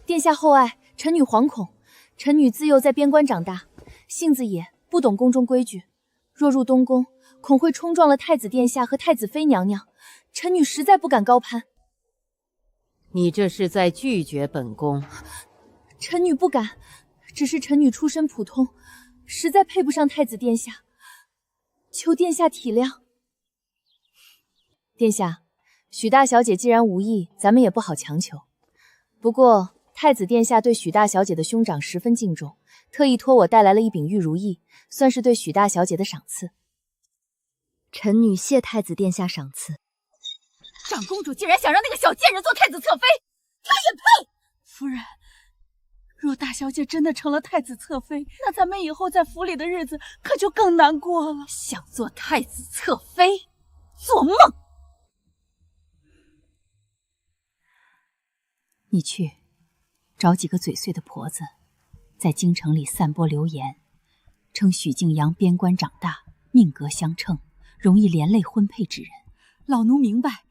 殿下厚爱，臣女惶恐。臣女自幼在边关长大，性子野，不懂宫中规矩。若入东宫，恐会冲撞了太子殿下和太子妃娘娘，臣女实在不敢高攀。你这是在拒绝本宫？臣女不敢，只是臣女出身普通，实在配不上太子殿下，求殿下体谅。殿下，许大小姐既然无意，咱们也不好强求。不过太子殿下对许大小姐的兄长十分敬重，特意托我带来了一柄玉如意，算是对许大小姐的赏赐。臣女谢太子殿下赏赐。长公主竟然想让那个小贱人做太子侧妃，她也配！夫人，若大小姐真的成了太子侧妃，那咱们以后在府里的日子可就更难过了。想做太子侧妃，做梦！你去找几个嘴碎的婆子，在京城里散播流言，称许敬阳边关长大，命格相称，容易连累婚配之人。老奴明白，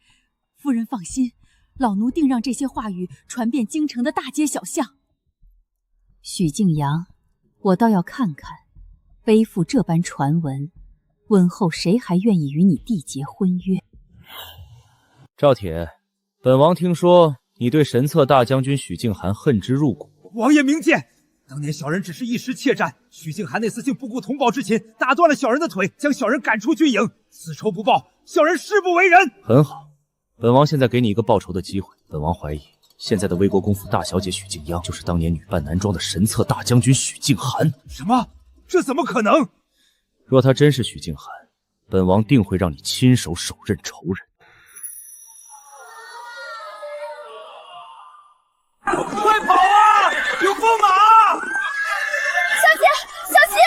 夫人放心，老奴定让这些话语传遍京城的大街小巷。许敬阳，我倒要看看，背负这般传闻，问后谁还愿意与你缔结婚约？赵铁，本王听说你对神策大将军许敬寒恨之入骨。王爷明鉴，当年小人只是一时怯战，许敬寒那厮竟不顾同胞之情，打断了小人的腿，将小人赶出军营。此仇不报，小人誓不为人。很好，本王现在给你一个报仇的机会。本王怀疑，现在的魏国公府大小姐许敬央，就是当年女扮男装的神策大将军许敬寒。什么？这怎么可能？若他真是许敬寒，本王定会让你亲手手刃仇人。快跑啊！有疯马！小姐，小心！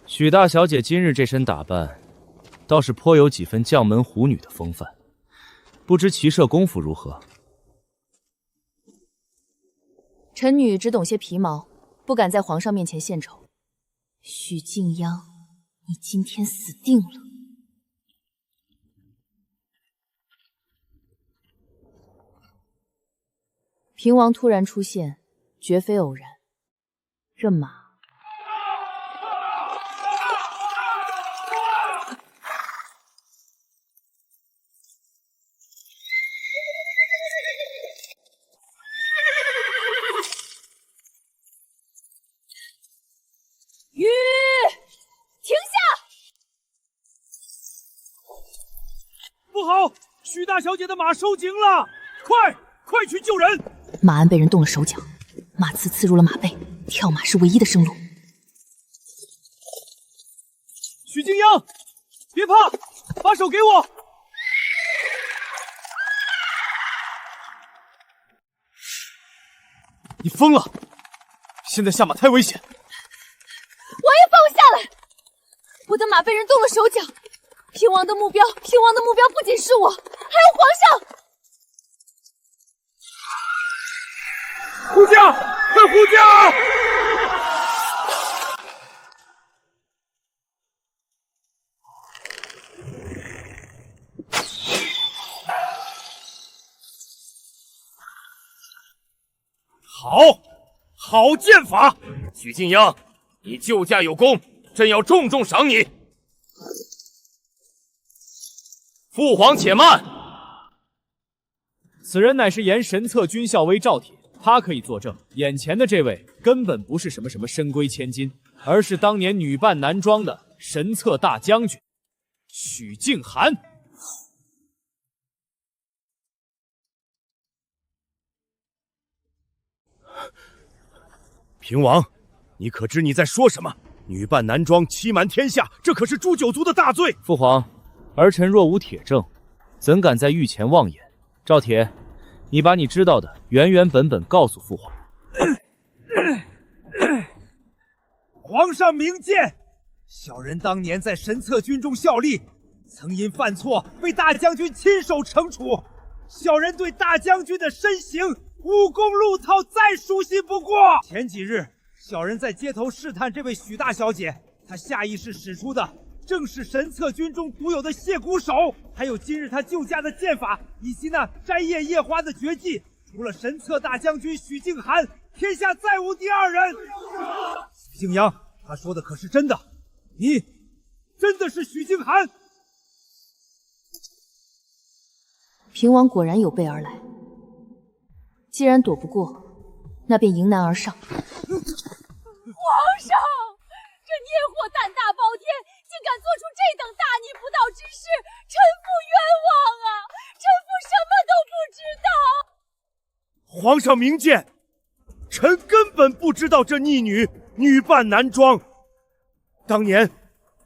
许大小姐今日这身打扮，倒是颇有几分将门虎女的风范，不知骑射功夫如何？臣女只懂些皮毛，不敢在皇上面前献丑。许敬央，你今天死定了！平王突然出现，绝非偶然。这马。雨，停下！不好，许大小姐的马收紧了，快去救人！马鞍被人动了手脚，马刺刺入了马背，跳马是唯一的生路。许敬央，别怕，把手给我。你疯了！现在下马太危险。王爷放我下来！我的马被人动了手脚，平王的目标不仅是我，还有皇上。护驾，快护驾！好剑法！许敬央，你救驾有功，朕要重重赏你。父皇且慢，此人乃是沿神策军校尉赵铁，他可以作证，眼前的这位根本不是什么深闺千金，而是当年女扮男装的神策大将军许敬寒。平王，你可知你在说什么？女扮男装，欺瞒天下，这可是诛九族的大罪。父皇，儿臣若无铁证，怎敢在御前妄言？赵铁，你把你知道的原本告诉父皇。皇上明鉴，小人当年在神策军中效力，曾因犯错被大将军亲手惩处。小人对大将军的身形、武功路套再熟悉不过。前几日，小人在街头试探这位许大小姐，她下意识使出的正是神策军中独有的卸骨手，还有今日她救驾的剑法，以及那摘叶夜花的绝技。除了神策大将军许敬寒，天下再无第二人。许敬央，他说的可是真的？你真的是许敬寒？平王果然有备而来，既然躲不过，那便迎难而上。皇上，这孽货胆大包天，竟敢做出这等大逆不道之事，臣妇冤枉啊！臣妇什么都不知道。皇上明鉴，臣根本不知道这逆女女扮男装。当年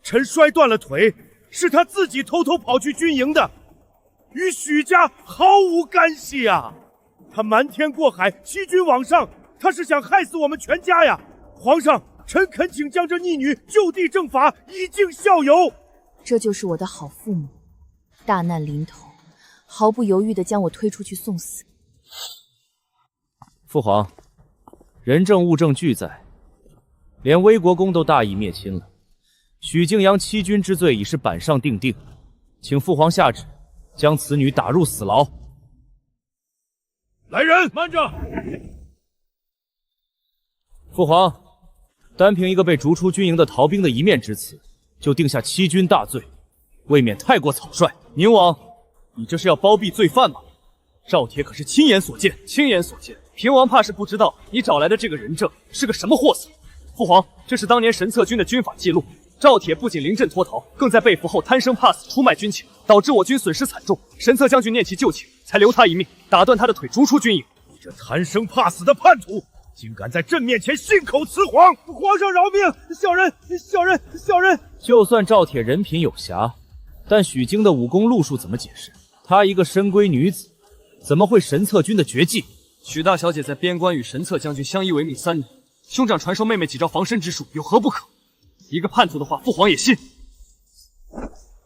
臣摔断了腿，是她自己偷偷跑去军营的，与许家毫无干系啊！她瞒天过海，欺君罔上，她是想害死我们全家呀！皇上，臣恳请将这逆女就地正法，以儆效尤。这就是我的好父母，大难临头，毫不犹豫地将我推出去送死。父皇，人证物证俱在，连威国公都大义灭亲了。许敬阳欺君之罪已是板上钉钉，请父皇下旨，将此女打入死牢。来人，慢着！父皇，单凭一个被逐出军营的逃兵的一面之词，就定下欺君大罪，未免太过草率。宁王，你这是要包庇罪犯吗？赵铁可是亲眼所见，亲眼所见。平王怕是不知道你找来的这个人证是个什么货色。父皇，这是当年神策军的军法记录。赵铁不仅临阵脱逃，更在被俘后贪生怕死，出卖军情，导致我军损失惨重。神策将军念其旧情，才留他一命，打断他的腿，逐出军营。你这贪生怕死的叛徒，竟敢在朕面前信口雌黄！皇上饶命！小人！就算赵铁人品有瑕，但许京的武功路数怎么解释？她一个深闺女子，怎么会神策军的绝技？许大小姐在边关与神策将军相依为命3年，兄长传授妹妹几招防身之术，有何不可？一个叛徒的话，父皇也信。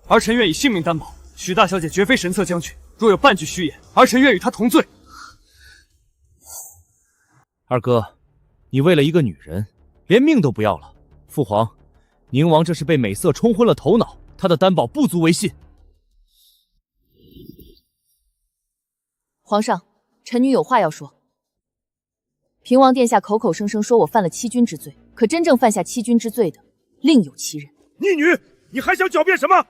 儿臣愿以性命担保，许大小姐绝非神策将军，若有半句虚言，儿臣愿与她同罪。二哥，你为了一个女人，连命都不要了。父皇，宁王这是被美色冲昏了头脑，他的担保不足为信。皇上，臣女有话要说。平王殿下口口声声说我犯了欺君之罪，可真正犯下欺君之罪的另有其人。逆女，你还想狡辩什么？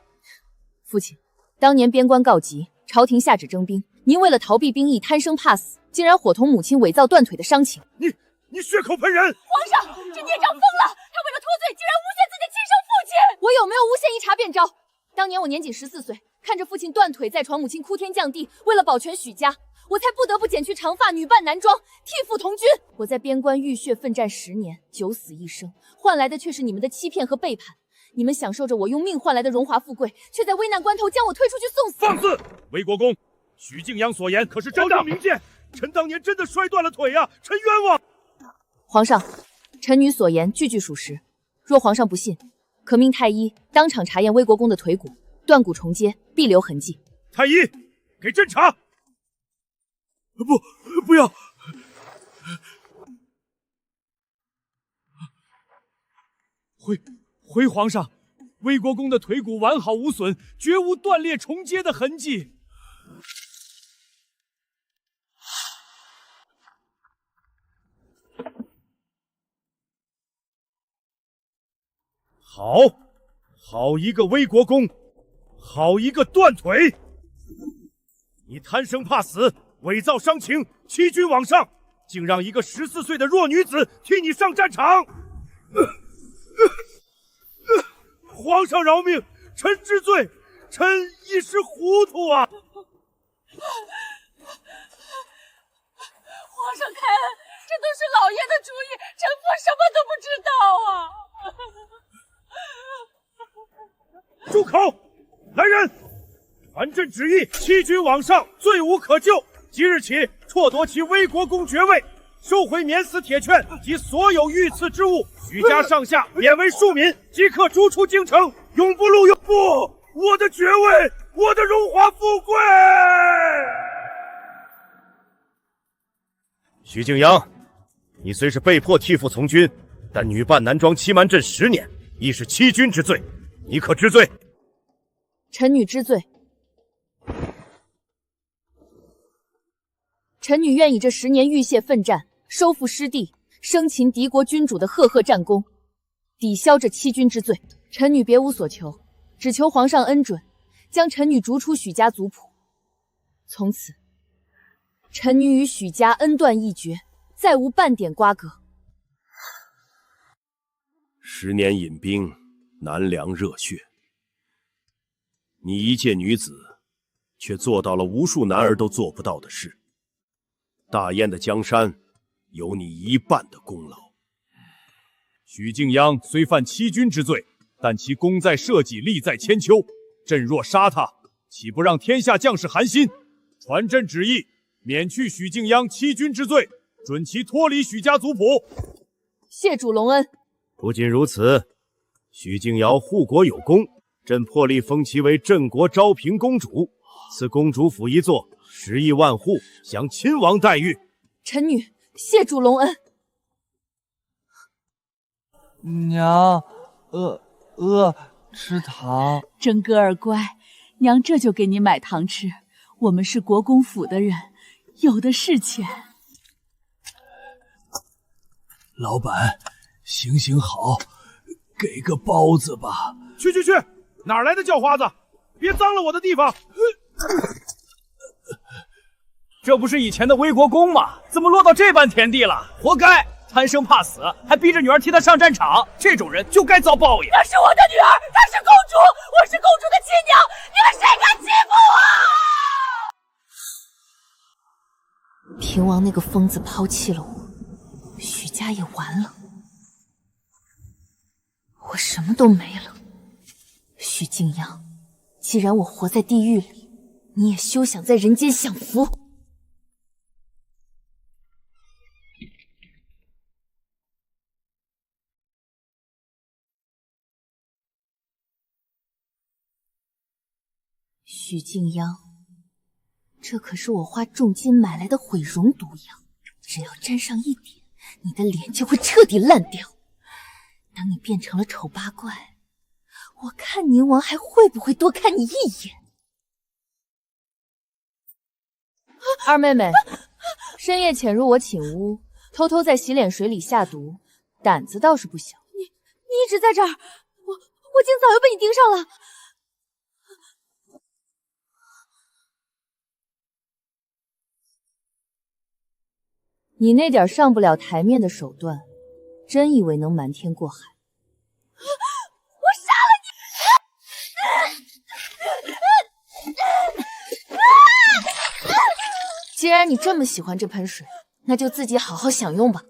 父亲，当年边关告急，朝廷下旨征兵，您为了逃避兵役，贪生怕死，竟然伙同母亲伪造断腿的伤情。你血口喷人！皇上，这孽长疯了，他为了脱罪，竟然诬陷自己亲生父亲。我有没有诬陷一查便招。当年我年仅14岁，看着父亲断腿在床，母亲哭天降地，为了保全许家，我才不得不剪去长发，女扮男装，替父同军。我在边关浴血奋战10年，九死一生，换来的却是你们的欺骗和背叛。你们享受着我用命换来的荣华富贵，却在危难关头将我推出去送死。放肆！魏国公，许敬阳所言可是真的？明鉴，臣当年真的摔断了腿呀，臣冤枉。皇上，臣女所言句句属实。若皇上不信，可命太医当场查验魏国公的腿骨，断骨重接，必留痕迹。太医，给朕查。不要！回皇上，魏国公的腿骨完好无损，绝无断裂重接的痕迹。好一个魏国公，好一个断腿！你贪生怕死，伪造伤情，欺君罔上，竟让一个14岁的弱女子替你上战场！皇上饶命，臣知罪，臣一时糊涂啊！皇上开恩，这都是老爷的主意，臣妇什么都不知道啊！住口！来人，传朕旨意，欺君罔上，罪无可救。即日起，辍夺其魏国公爵位，收回免死铁券及所有御赐之物，许家上下免为庶民，即刻逐出京城，永不录用。不，我的爵位，我的荣华富贵！许敬阳，你虽是被迫替父从军，但女扮男装欺瞒朕10年，亦是欺君之罪，你可知罪？臣女知罪。臣女愿以这10年浴血奋战，收复失地，生擒敌国君主的赫赫战功，抵消这欺君之罪。臣女别无所求，只求皇上恩准，将臣女逐出许家族谱。从此，臣女与许家恩断义绝，再无半点瓜葛。10年引兵，难凉热血，你一介女子，却做到了无数男儿都做不到的事。大燕的江山，有你一半的功劳。许敬央虽犯欺君之罪，但其功在社稷，利在千秋。朕若杀他，岂不让天下将士寒心？传朕旨意，免去许敬央欺君之罪，准其脱离许家族谱。谢主隆恩。不仅如此，许敬尧护国有功，朕破例封其为镇国昭平公主，赐公主府一座，10亿万户，享亲王待遇。臣女谢主隆恩。娘，吃糖。真哥儿乖，娘这就给你买糖吃。我们是国公府的人，有的是钱。老板，行行好，给个包子吧。去，哪来的叫花子？别脏了我的地方！这不是以前的魏国公吗？怎么落到这般田地了？活该！贪生怕死，还逼着女儿替他上战场，这种人就该遭报应。那是我的女儿，她是公主，我是公主的亲娘，你们谁敢欺负我？平王那个疯子抛弃了我，许家也完了，我什么都没了。许敬阳，既然我活在地狱里，你也休想在人间享福。许敬央，这可是我花重金买来的毁容毒药，只要沾上一点，你的脸就会彻底烂掉。等你变成了丑八怪，我看宁王还会不会多看你一眼。二妹妹，深夜潜入我寝屋，偷偷在洗脸水里下毒，胆子倒是不小。你一直在这儿，我今早就被你盯上了。你那点上不了台面的手段，真以为能瞒天过海？我杀了你！既然你这么喜欢这盆水，那就自己好好享用吧。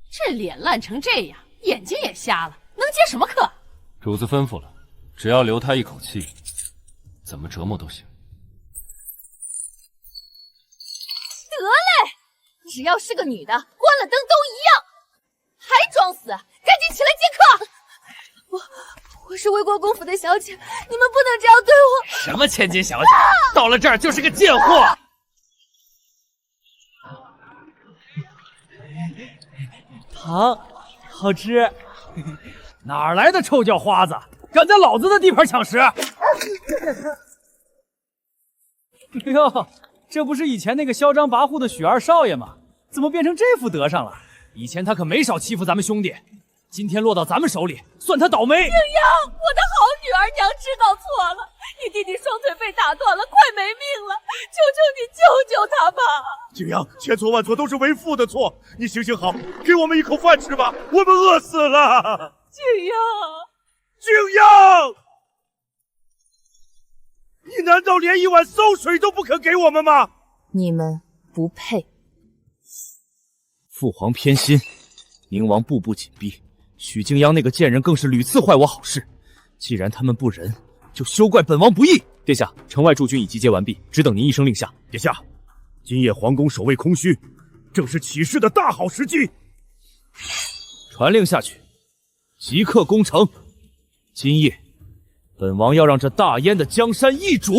这脸烂成这样，眼睛也瞎了，能接什么课？主子吩咐了，只要留他一口气，怎么折磨都行。得嘞，只要是个女的，关了灯都一样，还装死？赶紧起来接课！我是魏国公府的小姐，你们不能这样对我。什么千金小姐，到了这儿就是个贱货。糖好吃，哪来的臭叫花子，敢在老子的地盘抢食？哎呦，这不是以前那个嚣张跋扈的许二少爷吗？怎么变成这副德上了？以前他可没少欺负咱们兄弟，今天落到咱们手里，算他倒霉。景阳，我的好女儿，娘知道错了，你弟弟双腿被打断了，快没命了，求求你救救他吧！景阳，千错万错都是为父的错，你行行好，给我们一口饭吃吧，我们饿死了。景阳，景阳，你难道连一碗馊水都不肯给我们吗？你们不配。父皇偏心，宁王步步紧逼，许敬央那个贱人更是屡次坏我好事。既然他们不仁，就休怪本王不义。殿下，城外驻军已集结完毕，只等您一声令下。殿下，今夜皇宫守卫空虚，正是起事的大好时机。传令下去，即刻攻城。今夜，本王要让这大燕的江山易主。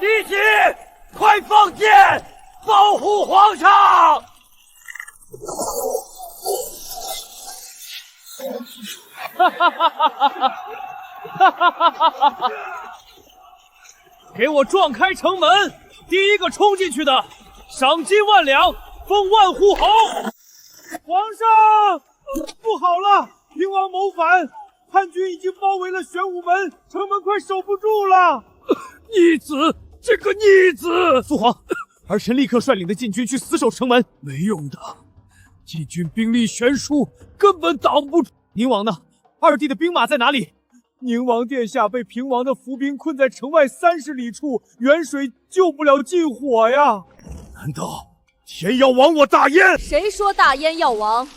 一起，快放箭，保护皇上！哈哈哈哈哈哈！给我撞开城门！第一个冲进去的，赏金1万两，封万户侯。皇上，不好了，平王谋反，汉军已经包围了玄武门，城门快守不住了。逆子，这个逆子！父皇，儿臣立刻率领的禁军去死守城门。没用的，禁军兵力悬殊，根本挡不住。宁王呢？二弟的兵马在哪里？宁王殿下被平王的伏兵困在城外30里处，远水救不了近火呀！难道天要亡我大燕？谁说大燕要亡？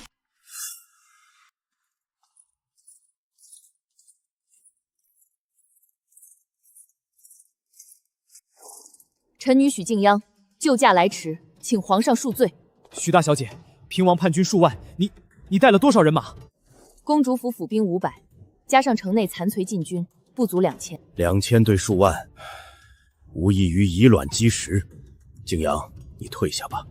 臣女许敬央救驾来迟，请皇上恕罪。许大小姐，平王叛军数万，你带了多少人马？公主府府兵500，加上城内残存禁军，不足2000。2000对数万，无异于以卵击石。敬阳，你退下吧，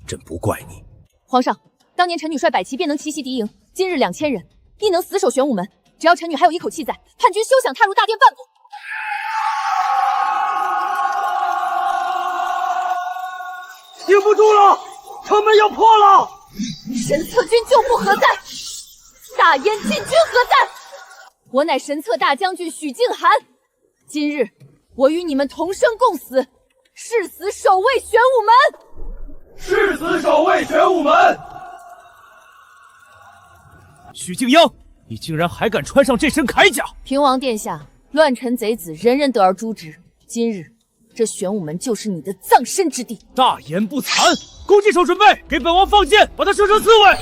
朕不怪你。皇上，当年臣女率百骑便能奇袭敌营，今日2000人亦能死守玄武门。只要臣女还有一口气在，叛军休想踏入大殿半步。顶不住了，城门要破了！神策军旧部何在？大燕禁军何在？我乃神策大将军许敬寒，今日我与你们同生共死，誓死守卫玄武门！誓死守卫玄武门！许敬央，你竟然还敢穿上这身铠甲！平王殿下，乱臣贼子，人人得而诛之。今日这玄武门就是你的葬身之地。大言不惭！弓箭手准备，给本王放箭，把他射成刺猬！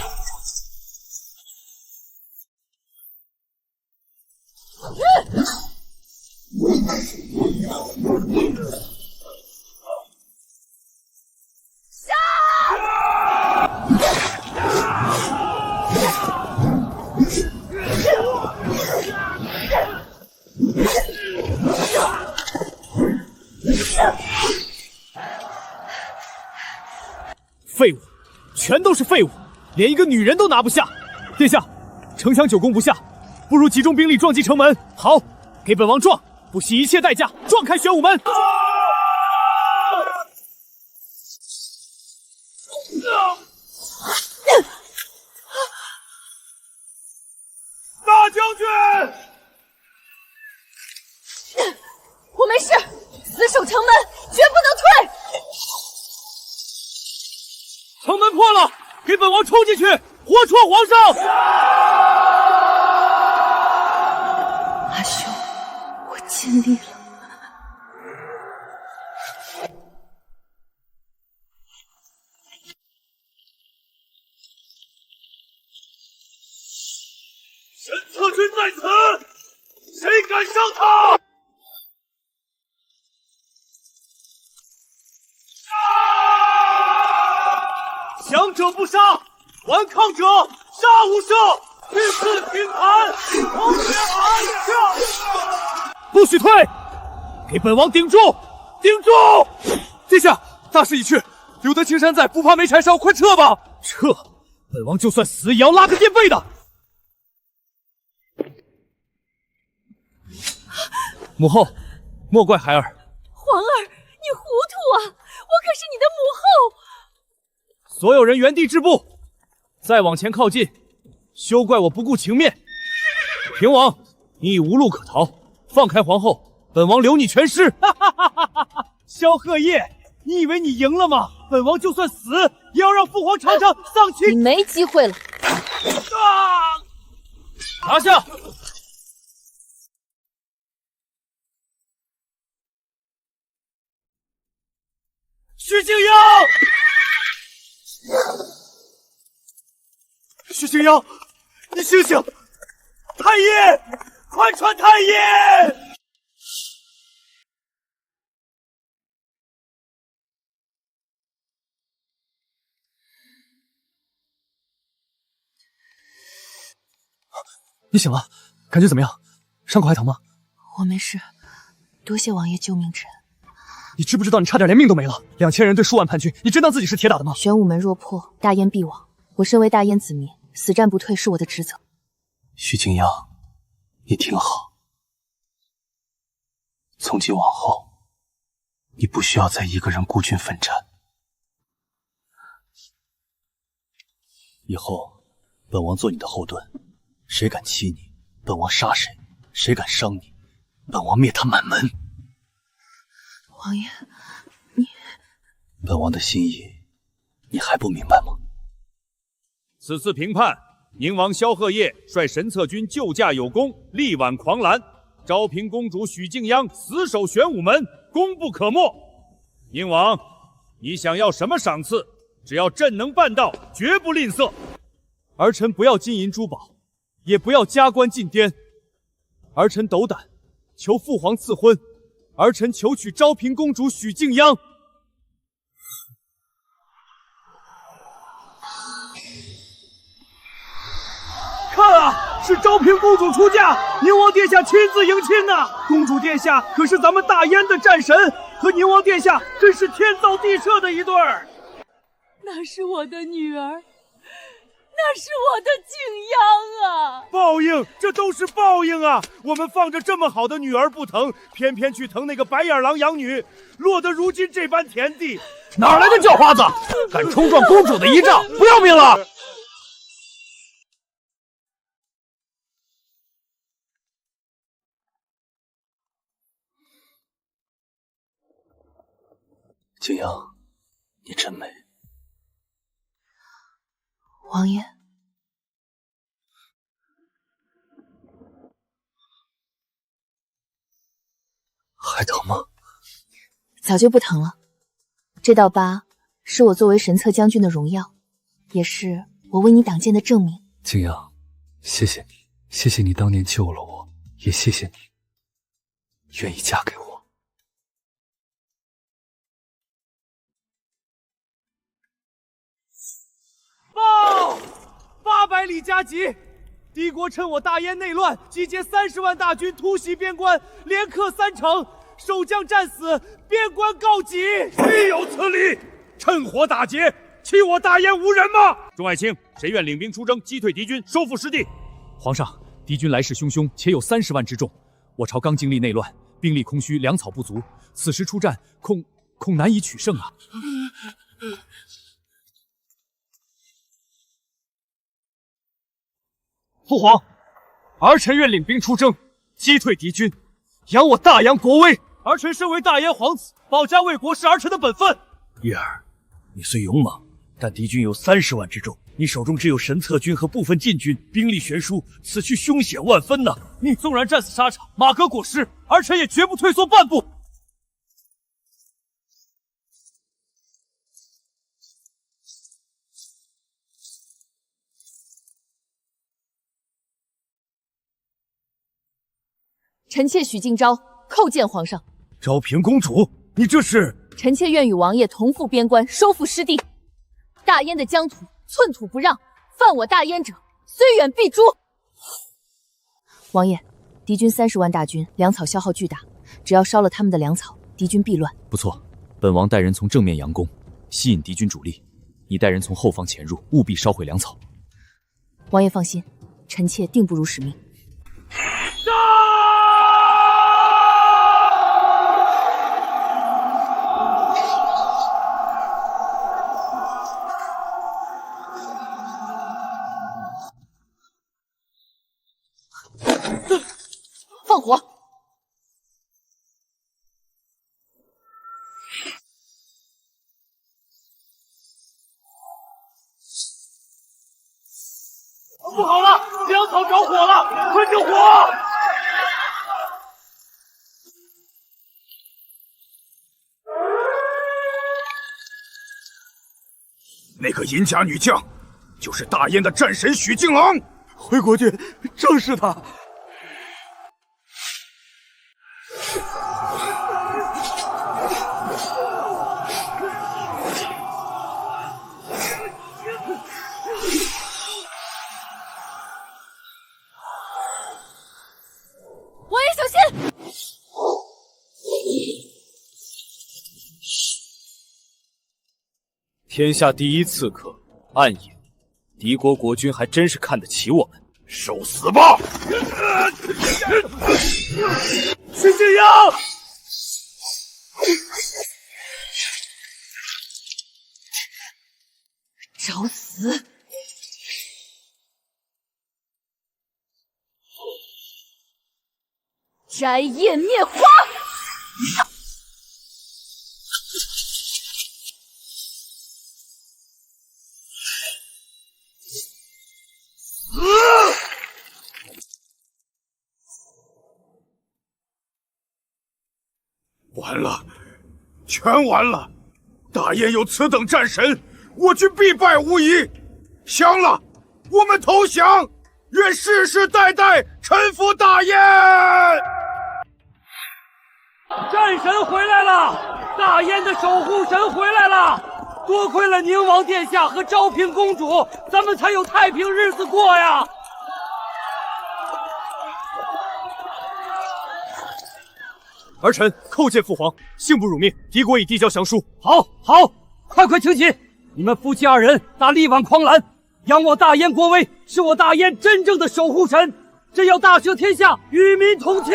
废物，全都是废物，连一个女人都拿不下。殿下，城墙久攻不下，不如集中兵力撞击城门。好，给本王撞，不惜一切代价撞开玄武门。大将军，我没事，死守城门，绝不能退。城门破了，给本王冲进去，活戳皇上！阿兄，我尽力了。神策军在此，谁敢伤他？强者不杀，顽抗者杀无赦，御赐金盘，同天安下。不许退，给本王顶住！顶住！殿下，大势已去，留得青山在，不怕没柴烧，快撤吧！撤！本王就算死也要拉个垫背的。母后，莫怪孩儿。皇儿，你糊涂啊！我可是你的母后。所有人原地止步，再往前靠近，休怪我不顾情面。平王，你已无路可逃，放开皇后，本王留你全尸。萧鹤夜，你以为你赢了吗？本王就算死，也要让父皇尝尝丧亲。你没机会了。拿下！许敬阳！许敬阳，你醒醒！太医，快传太医！你醒了，感觉怎么样？伤口还疼吗？我没事，多谢王爷救命之恩。你知不知道你差点连命都没了？2000人对数万叛军，你真当自己是铁打的吗？玄武门若破，大燕必亡。我身为大燕子民，死战不退是我的职责。许敬阳，你听好，从今往后，你不需要再一个人孤军奋战。以后，本王做你的后盾，谁敢欺你，本王杀谁；谁敢伤你，本王灭他满门。王爷，本王的心意，你还不明白吗？此次平叛，宁王萧鹤业率神策军救驾有功，力挽狂澜。昭平公主许敬央死守玄武门，功不可没。宁王，你想要什么赏赐？只要朕能办到，绝不吝啬。儿臣不要金银珠宝，也不要加官进颠。儿臣斗胆，求父皇赐婚。儿臣求娶昭平公主许敬央。看啊，是昭平公主出嫁，宁王殿下亲自迎亲呐！公主殿下可是咱们大燕的战神，和宁王殿下真是天造地设的一对儿。那是我的女儿，那是我的敬央啊！报应，这都是报应啊！我们放着这么好的女儿不疼，偏偏去疼那个白眼狼养女，落得如今这般田地。哪来的叫花子，敢冲撞公主的仪仗，不要命了！景阳，你真美。王爷，还疼吗？早就不疼了。这道疤是我作为神策将军的荣耀，也是我为你挡箭的证明。景阳，谢谢你，谢谢你当年救了我，也谢谢你愿意嫁给我。报！800里加急！敌国趁我大燕内乱，集结30万大军突袭边关，连克3城，守将战死，边关告急。岂有此理！趁火打劫，欺我大燕无人吗？众爱卿，谁愿领兵出征，击退敌军，收复失地？皇上，敌军来势汹汹，且有30万之众。我朝刚经历内乱，兵力空虚，粮草不足，此时出战，恐难以取胜啊！父皇，儿臣愿领兵出征，击退敌军，扬我大杨国威。儿臣身为大燕皇子，保家卫国是儿臣的本分。叶儿，你虽勇猛，但敌军有30万之众，你手中只有神策军和部分禁军，兵力悬殊，此去凶险万分呐！你纵然战死沙场，马革裹尸，儿臣也绝不退缩半步。臣妾许敬昭叩见皇上。昭平公主，你这是？臣妾愿与王爷同赴边关，收复失地。大燕的疆土寸土不让，犯我大燕者，虽远必诛。王爷，敌军30万大军，粮草消耗巨大，只要烧了他们的粮草，敌军必乱。不错，本王带人从正面佯攻，吸引敌军主力；你带人从后方潜入，务必烧毁粮草。王爷放心，臣妾定不辱使命。放火！不好了，粮草着火了，快救火！那个银甲女将，就是大燕的战神许敬昂。回国君，正是他。王爷小心！天下第一刺客，暗影。敌国国君还真是看得起我们。受死吧！许敬阳，找死！摘叶灭花！完了，全完了！大燕有此等战神，我军必败无疑。降了，我们投降，愿世世代代臣服大燕。战神回来了，大燕的守护神回来了！多亏了宁王殿下和昭平公主，咱们才有太平日子过呀！儿臣叩见父皇，幸不辱命，敌国已递交降书。好，好，快快请起！你们夫妻二人打力挽狂澜，扬我大燕国威，是我大燕真正的守护神，朕要大赦天下，与民同庆。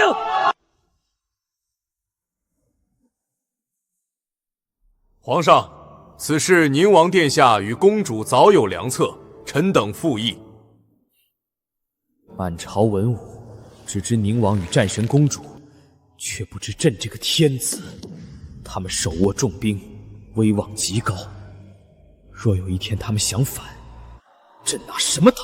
皇上，此事宁王殿下与公主早有良策，臣等附议。满朝文武只知宁王与战神公主，却不知朕这个天子，他们手握重兵，威望极高。若有一天他们想反，朕拿什么挡？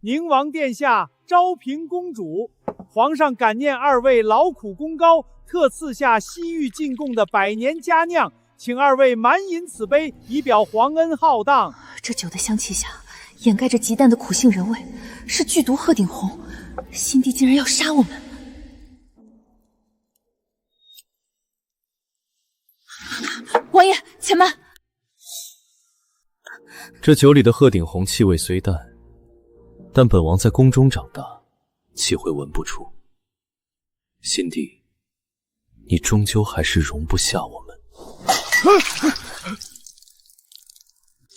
宁王殿下、昭平公主，皇上感念二位劳苦功高，特赐下西域进贡的百年佳酿，请二位满饮此杯，以表皇恩浩荡。这酒的香气下，掩盖着极淡的苦杏仁味，是剧毒鹤顶红。新帝竟然要杀我们！王爷，且慢！这酒里的鹤顶红气味虽淡，但本王在宫中长大，岂会闻不出？新帝，你终究还是容不下我们。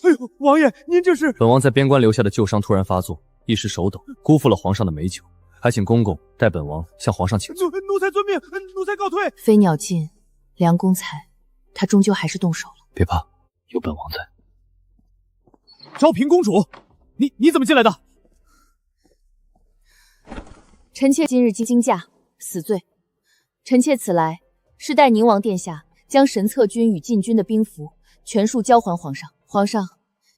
哎呦，王爷，您这是……本王在边关留下的旧伤突然发作，一时手抖，辜负了皇上的美酒，还请公公代本王向皇上请罪。奴才遵命，奴才告退。飞鸟尽，良弓藏，他终究还是动手了。别怕，有本王在。昭平公主，你怎么进来的？臣妾今日惊驾，死罪。臣妾此来是代宁王殿下将神策军与禁军的兵符全数交还皇上。皇上，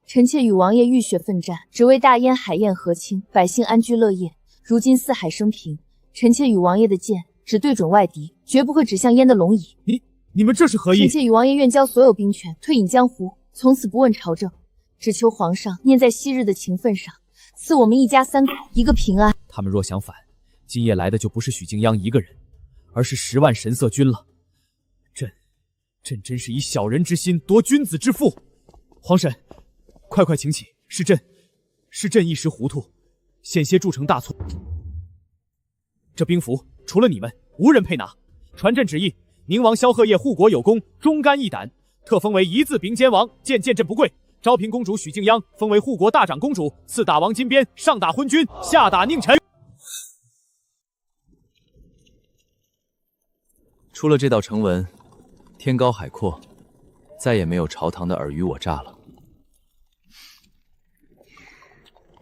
臣妾与王爷浴血奋战，只为大燕海晏和亲，百姓安居乐业。如今四海升平，臣妾与王爷的剑只对准外敌，绝不会指向燕的龙椅。你们这是何意？臣妾与王爷愿交所有兵权，退隐江湖，从此不问朝政，只求皇上念在昔日的情分上，赐我们一家三口一个平安。他们若想反，今夜来的就不是许敬央一个人，而是10万神色军了。朕真是以小人之心夺君子之腹。皇婶，快请起，是朕一时糊涂，险些铸成大错。这兵符除了你们，无人配拿。传朕旨意，宁王萧鹤业护国有功，忠肝义胆，特封为一字并肩王，见朕不贵。昭平公主许敬央封为护国大长公主，赐打王金鞭，上打昏君，下打佞臣。出了这道成文，天高海阔，再也没有朝堂的尔虞我诈了。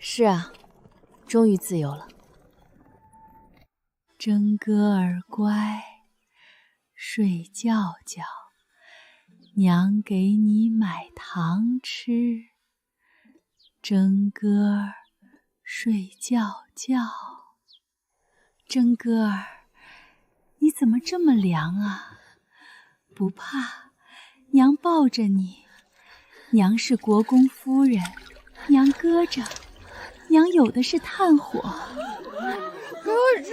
是啊，终于自由了。真哥儿乖，睡觉觉，娘给你买糖吃。真哥儿睡觉觉，真哥儿，你怎么这么凉啊？不怕，娘抱着你。娘是国公夫人，娘搁着，娘有的是炭火。给我吃，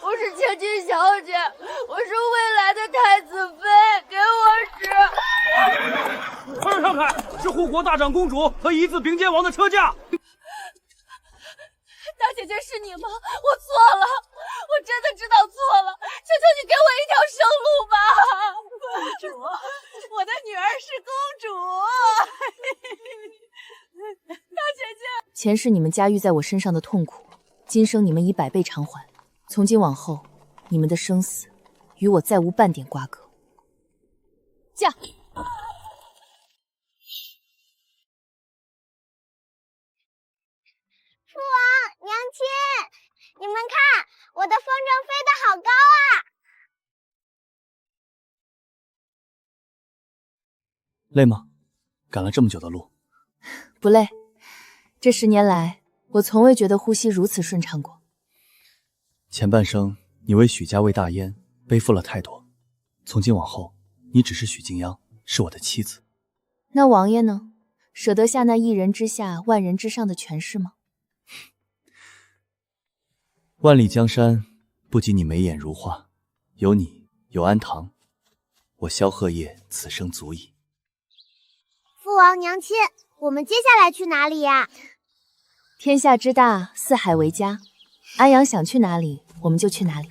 我是千金小姐，我是未来的太子妃，给我吃。快让开！是护国大长公主和一字并肩王的车驾。大姐姐是你吗？我错了，我真的知道错了，求求你给我一条生路吧！公主，我的女儿是公主。大姐姐，前世你们家遇在我身上的痛苦，今生你们以100倍偿还。从今往后，你们的生死与我再无半点瓜葛。驾！父王、娘亲，你们看，我的风筝飞得好高啊！累吗？赶了这么久的路。不累，这10年来，我从未觉得呼吸如此顺畅过。前半生你为许家为大燕背负了太多，从今往后，你只是许静央，是我的妻子。那王爷呢？舍得下那一人之下万人之上的权势吗？万里江山不及你眉眼如画，有你有安堂，我萧鹤业此生足矣。父王娘亲，我们接下来去哪里呀？天下之大，四海为家，安阳想去哪里，我们就去哪里。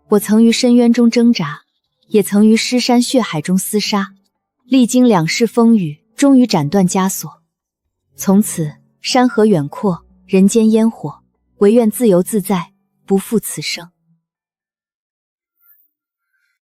我曾于深渊中挣扎，也曾于尸山血海中厮杀，历经两世风雨，终于斩断枷锁。从此山河远阔，人间烟火，唯愿自由自在，不负此生。